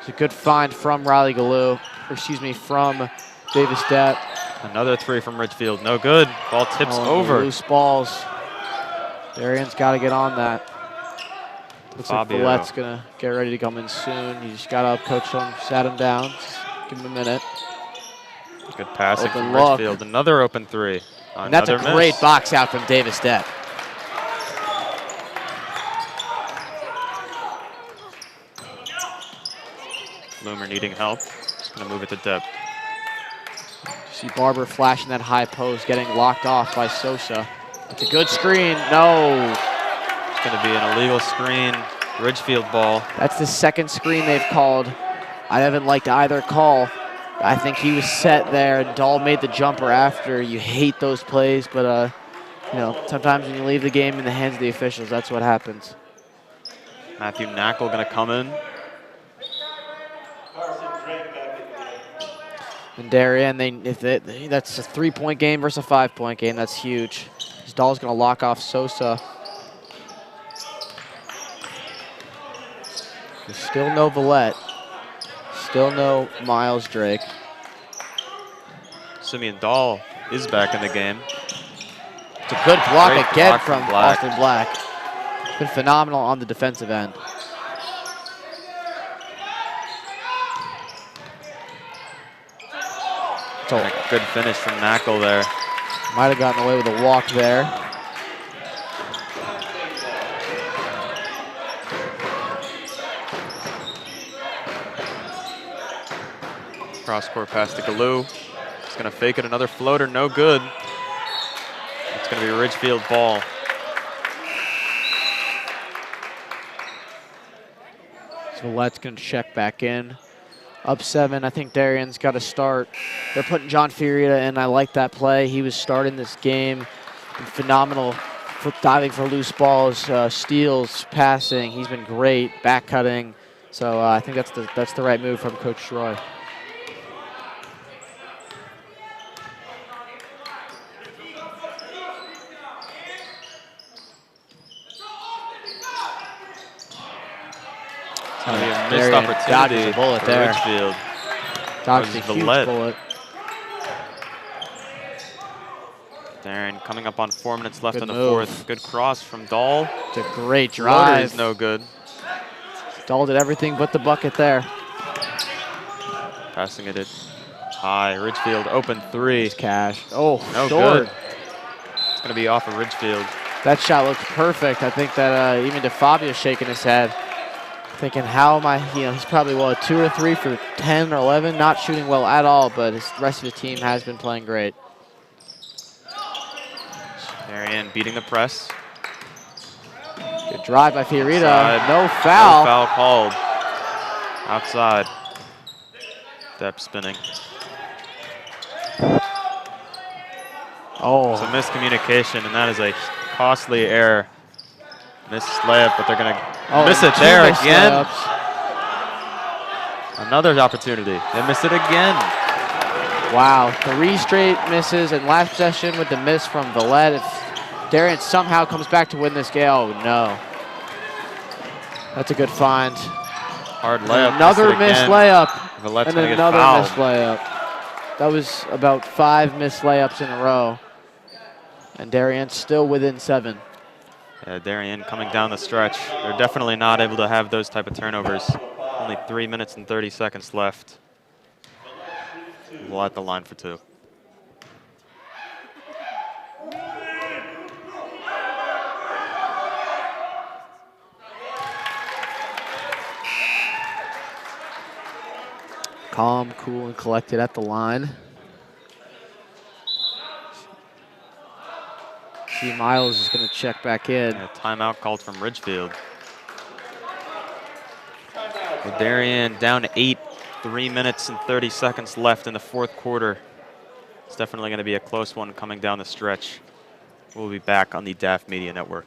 It's a good find from Riley Galoo. Or excuse me, from Davis Depp. Another 3 from Ridgefield, no good. Ball tips over. Loose balls. Darien's got to get on that. Looks like Villette's going to get ready to come in soon. You just got to coach him, sat him down, give him a minute. Good passing from Ridgefield. Another open 3. And that's a great box out from Davis Depp. Bloomer needing help. Just going to move it to Depp. You see Barber flashing that high post, getting locked off by Sosa. It's a good screen. No. It's going to be an illegal screen. Ridgefield ball. That's the second screen they've called. I haven't liked either call. I think he was set there, and Dahl made the jumper after. You hate those plays, but you know, sometimes when you leave the game in the hands of the officials, that's what happens. Matthew Knackle going to come in. And Darien, that's a 3-point game versus a 5-point game. That's huge. Dahl's going to lock off Sosa. There's still no Villette. Still no Miles Drake. Simeon Dahl is back in the game. It's a good block Great again block from Black. Austin Black. Been phenomenal on the defensive end. So A good finish from Knackle there. might have gotten away with a walk there. Cross-court pass to Galoo. He's going to fake it, another floater, no good. It's going to be a Ridgefield ball. So Villette's going to check back in. Up 7, I think Darien's got to start. They're putting John Fiorita in. I like that play. He was starting this game. Been phenomenal for diving for loose balls, steals, passing. He's been great, back cutting. So I think that's the right move from Coach Troy. Missed Darien opportunity dodges a bullet for there. Ridgefield. Dodged a That was huge Villette. bullet. Darien coming up on 4 minutes left Good in the move. fourth. Good cross from Dahl. It's a great Floater drive. is no good. Dahl did everything but the bucket there. Passing it high. Ridgefield open 3. Cash. Oh, No short. good. It's going to be off of Ridgefield. That shot looks perfect. I think that even DeFabio's shaking his head, thinking, how am I, he's probably, 2 or 3 for 10 or 11, not shooting well at all, but the rest of his team has been playing great. Darien beating the press. Good drive by Fiorita. Outside. No foul. No foul called. Outside. Depp spinning. Oh. It's a miscommunication, and that is a costly error. Missed layup, but they're going to miss it 2 there missed again. layups. Another opportunity. They missed it again. Wow, 3 straight misses, and last possession with the miss from Villette. If Darien somehow comes back to win this game, oh no. That's a good find. Hard layup. Another missed layup. Villette's And going to get another fouled. missed layup. That was about 5 missed layups in a row. And Darien's still within 7. Yeah, Darien coming down the stretch. They're definitely not able to have those type of turnovers. Only 3 minutes and 30 seconds left. We'll at the line for 2. Calm, cool, and collected at the line. See, Miles is going to check back in. A timeout called from Ridgefield. With Darien down to 8, 3 minutes and 30 seconds left in the fourth quarter. It's definitely going to be a close one coming down the stretch. We'll be back on the DAF Media Network.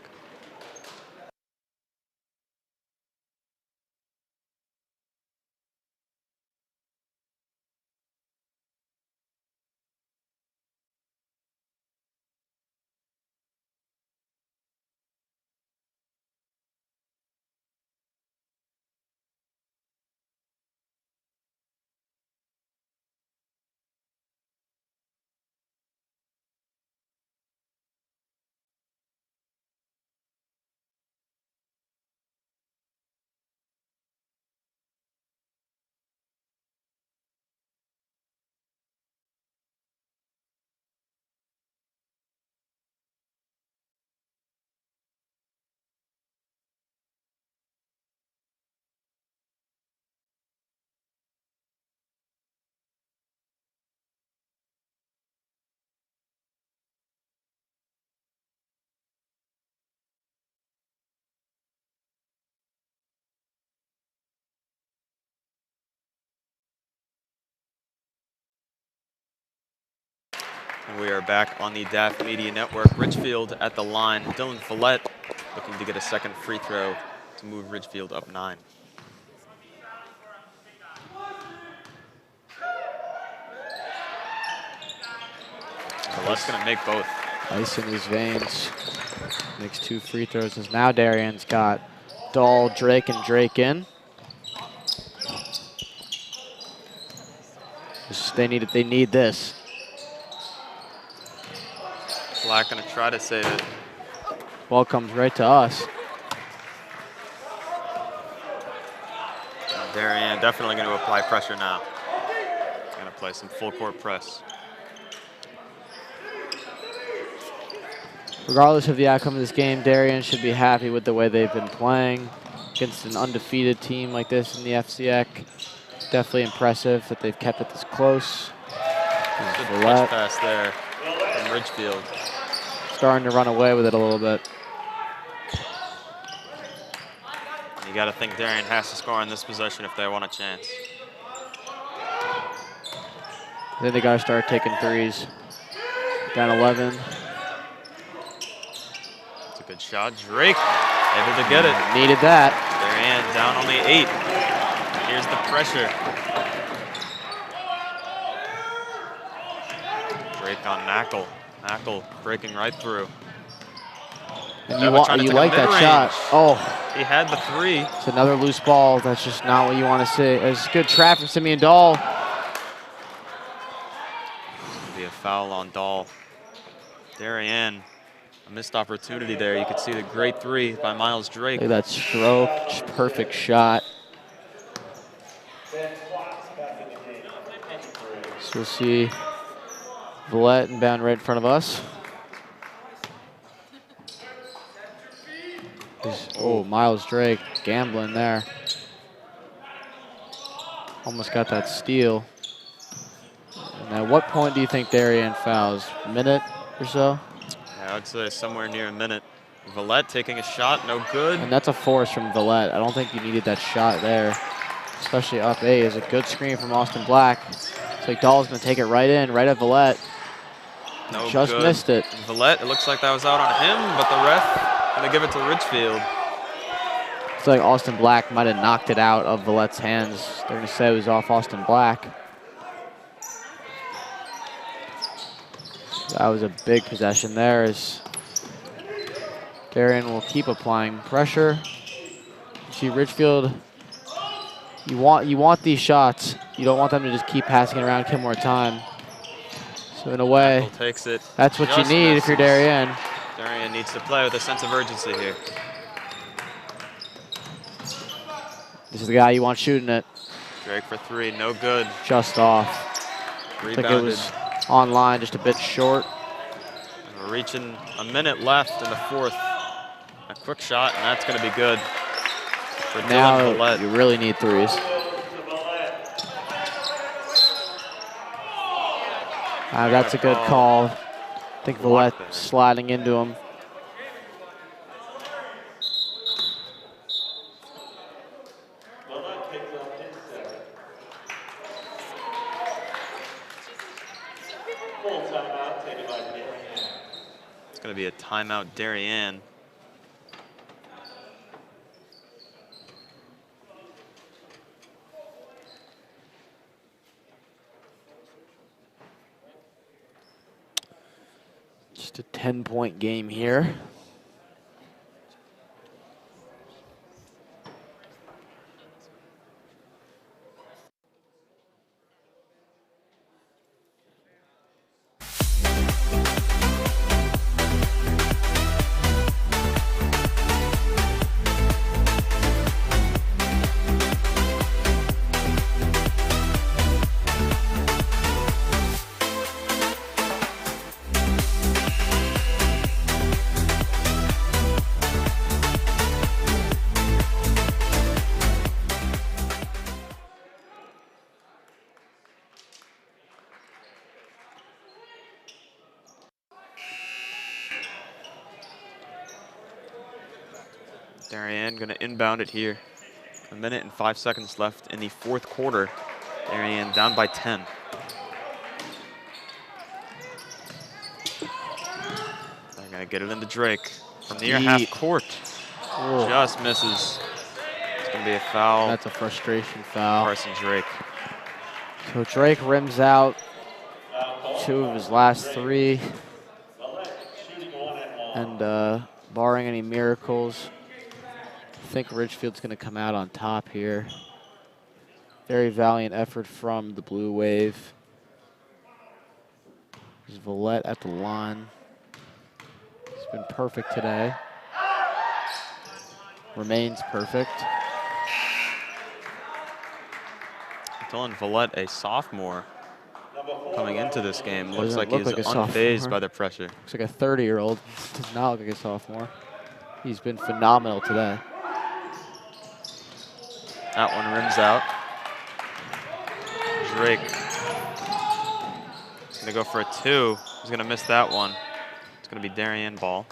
And we are back on the DAF Media Network. Ridgefield at the line. Dylan Villette looking to get a second free throw to move Ridgefield up 9. Villette's going to make both. Ice in his veins. Makes 2 free throws. As now Darien's got Dahl, Drake, and Drake in. They need this. Black gonna try to save it. Ball comes right to us. Darien definitely going to apply pressure now. Going to play some full court press. Regardless of the outcome of this game, Darien should be happy with the way they've been playing against an undefeated team like this in the FCIAC. Definitely impressive that they've kept it this close. Good touch pass there from Ridgefield. Starting to run away with it a little bit. You got to think Darien has to score on this possession if they want a chance. I think they got to start taking threes. Down 11. It's a good shot. Drake able to get it. Needed that. Darien down only 8. Here's the pressure. Drake on Knackle. Knackle breaking right through. And you like that shot. Oh. He had the 3. It's another loose ball. That's just not what you want to see. It's good trap from Simeon Dahl. Be a foul on Dahl. Darien, a missed opportunity there. You could see the great 3 by Miles Drake. Look at that stroke. Just perfect shot. So we'll see Villette inbound right in front of us. Oh, Miles Drake gambling there. Almost got that steal. And at what point do you think Darien fouls? A minute or so? Yeah, I'd say somewhere near a minute. Villette taking a shot, no good. And that's a force from Villette. I don't think you needed that shot there, especially up A. Is a good screen from Austin Black. It's like Dahl's going to take it right in, right at Villette. No Just good. missed it. Villette, it looks like that was out on him, but the ref going to give it to Ridgefield. It's like Austin Black might have knocked it out of Villette's hands. They're going to say it was off Austin Black. That was a big possession there as Darien will keep applying pressure. You see Ridgefield, you want these shots. You don't want them to just keep passing it around 10 more time. So in a way, takes it. That's what you need if you're Darien. Darien needs to play with a sense of urgency here. This is the guy you want shooting it. Drake for 3, no good. Just off. Rebounded. Like it was on line, just a bit short. And we're reaching a minute left in the 4th. A quick shot, and that's going to be good. For now Dylan Villette. you really need threes. That's a good call. I think Villette sliding into him. It's going to be a timeout, Darien. Just a 10-point game here. Darien going to inbound it here. A minute and 5 seconds left in the 4th quarter. Darien down by 10. They're going to get it into Drake from near half court. Oh. Just misses. It's going to be a foul. That's a frustration foul. Carson Drake. So Drake rims out 2 of his last 3. And barring any miracles, I think Ridgefield's going to come out on top here. Very valiant effort from the Blue Wave. There's Villette at the line. He's been perfect today. Remains perfect. Dylan Villette, a sophomore, coming into this game. Looks Doesn't like look he's like a unfazed sophomore. by the pressure. Looks like a 30-year-old. Does not look like a sophomore. He's been phenomenal today. That one rims out. Drake is going to go for a 2. He's going to miss that one. It's going to be Darien ball.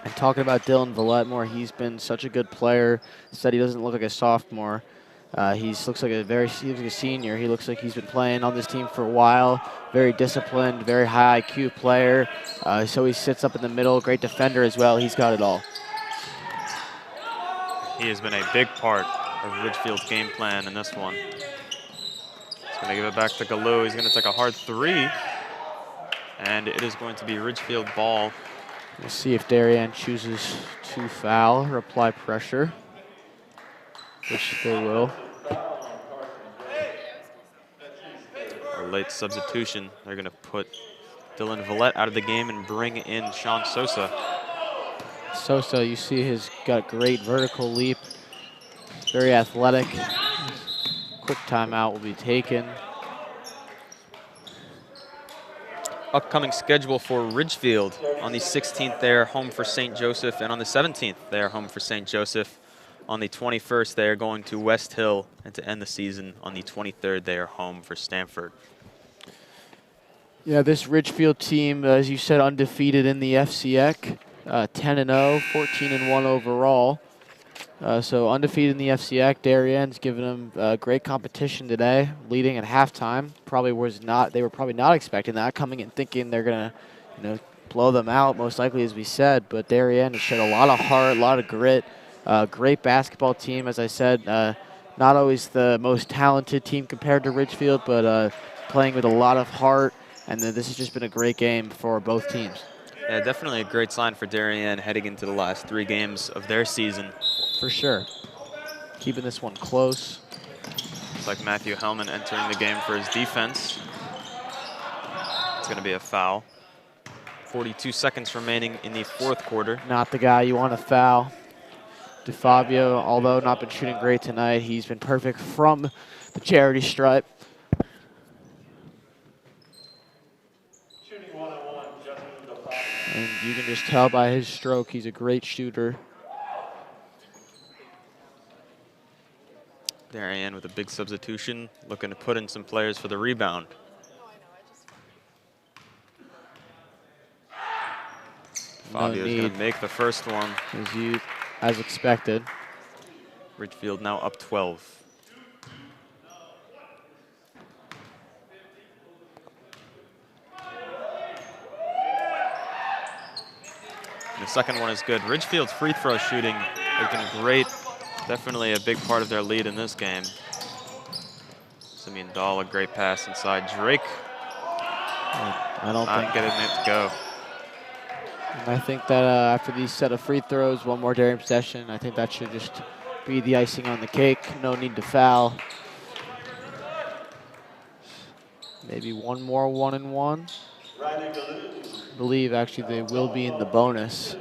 And talking about Dylan Villette more, he's been such a good player. Said he doesn't look like a sophomore. He looks like a senior. He looks like he's been playing on this team for a while. Very disciplined, very high IQ player. So he sits up in the middle. Great defender as well. He's got it all. He has been a big part of Ridgefield's game plan in this one. He's going to give it back to Galoo. He's going to take a hard 3. And it is going to be Ridgefield ball. We'll see if Darien chooses to foul or apply pressure, which they will. A late substitution. They're going to put Dylan Villette out of the game and bring in Sean Sosa. Sosa, you see, has got great vertical leap. Very athletic. Quick timeout will be taken. Upcoming schedule for Ridgefield. On the 16th, they are home for St. Joseph, and on the 17th, they are home for St. Joseph. On the 21st, they are going to West Hill, and to end the season, on the 23rd, they are home for Stanford. Yeah, this Ridgefield team, as you said, undefeated in the FCIAC, 10-0, 14-1 overall. So undefeated in the FCIAC. Darien's given them great competition today, leading at halftime. They were probably not expecting that, coming in thinking they're gonna, blow them out, most likely, as we said. But Darien has showed a lot of heart, a lot of grit. Great basketball team, as I said. Not always the most talented team compared to Ridgefield, but playing with a lot of heart. And this has just been a great game for both teams. Yeah, definitely a great sign for Darien heading into the last 3 games of their season. For sure. Keeping this one close. It's like Matthew Hellman entering the game for his defense. It's going to be a foul. 42 seconds remaining in the 4th quarter. Not the guy you want to foul. DeFabio, although not been shooting great tonight, he's been perfect from the charity stripe. And you can just tell by his stroke, he's a great shooter. Darien with a big substitution, looking to put in some players for the rebound. Fabio's going to make the first one. As expected. Ridgefield now up 12. And the second one is good. Ridgefield's free throw shooting has been great. Definitely a big part of their lead in this game. Simeon Dahl, a great pass inside. Drake I don't think getting it to go. And I think that after these set of free throws, one more Darien possession, I think that should just be the icing on the cake. No need to foul. Maybe one more 1-and-1. I believe actually they will be in the bonus.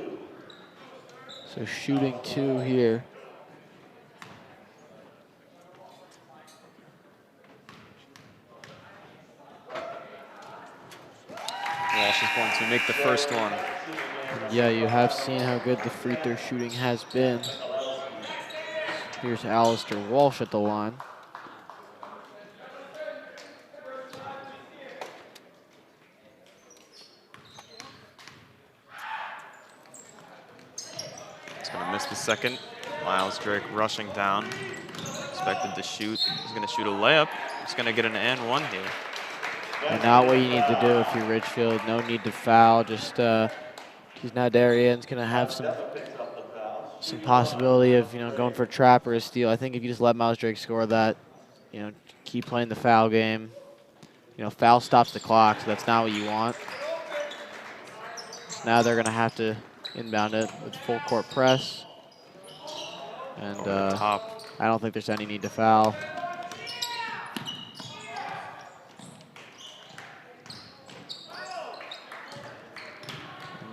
So shooting 2 here. Walsh is going to make the first one. Yeah, you have seen how good the free throw shooting has been. Here's Alistair Walsh at the line. He's going to miss the second. Miles Drake rushing down. Expected to shoot. He's going to shoot a layup. He's going to get an and 1 here. And not what you need to do if you're Ridgefield. No need to foul. Just now Darien's going to have some possibility of going for a trap or a steal. I think if you just let Miles Drake score that, keep playing the foul game. Foul stops the clock, so that's not what you want. So now they're going to have to inbound it with full court press. And I don't think there's any need to foul.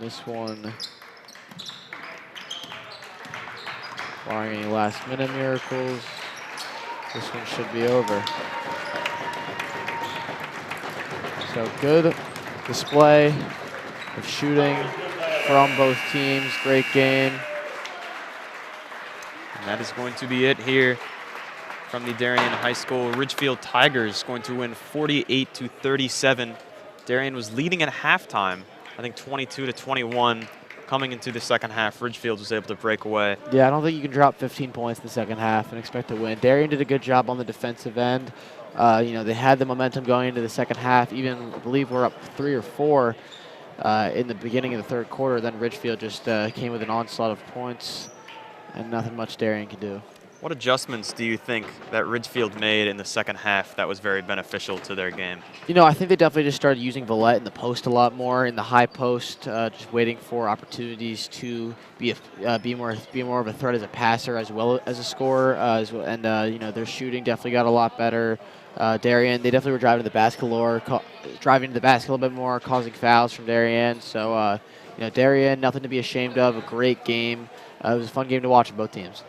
this one, barring any last-minute miracles, this one should be over. So good display of shooting from both teams. Great game. And that is going to be it here from the Darien High School. Ridgefield Tigers going to win 48-37. Darien was leading at halftime, I think 22-21. Coming into the second half, Ridgefield was able to break away. Yeah, I don't think you can drop 15 points in the second half and expect to win. Darien did a good job on the defensive end. You know, they had the momentum going into the second half. Even, I believe we're up 3 or 4 in the beginning of the third quarter. Then Ridgefield just came with an onslaught of points, and nothing much Darien could do. What adjustments do you think that Ridgefield made in the second half that was very beneficial to their game? You know, I think they definitely just started using Villette in the post a lot more, in the high post, just waiting for opportunities to be more of a threat as a passer as well as a scorer. You know, their shooting definitely got a lot better. Darien, they definitely were driving to the basket a little bit more, causing fouls from Darien. So, you know, Darien, nothing to be ashamed of. A great game. It was a fun game to watch for both teams.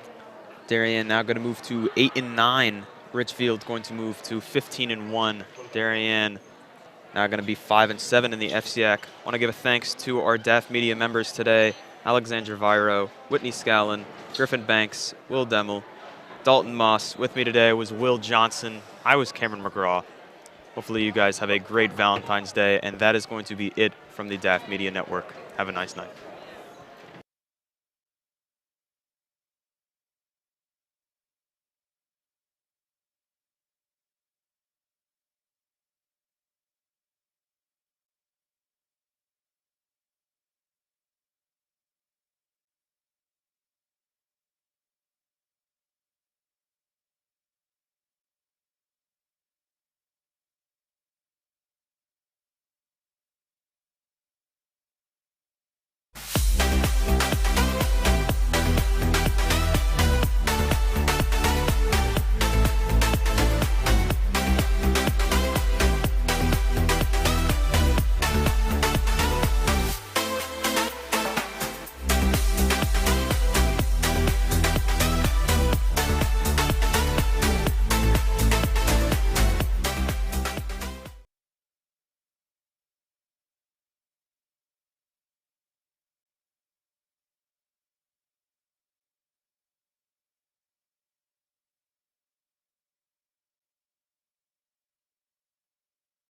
Darien now going to move to 8-9. Ridgefield going to move to 15-1. Darien now going to be 5-7 in the FCIAC. I want to give a thanks to our DAF Media members today: Alexandra Viro, Whitney Scallon, Griffin Banks, Will Demmel, Dalton Moss. With me today was Will Johnson. I was Cameron McGraw. Hopefully you guys have a great Valentine's Day, and that is going to be it from the DAF Media Network. Have a nice night.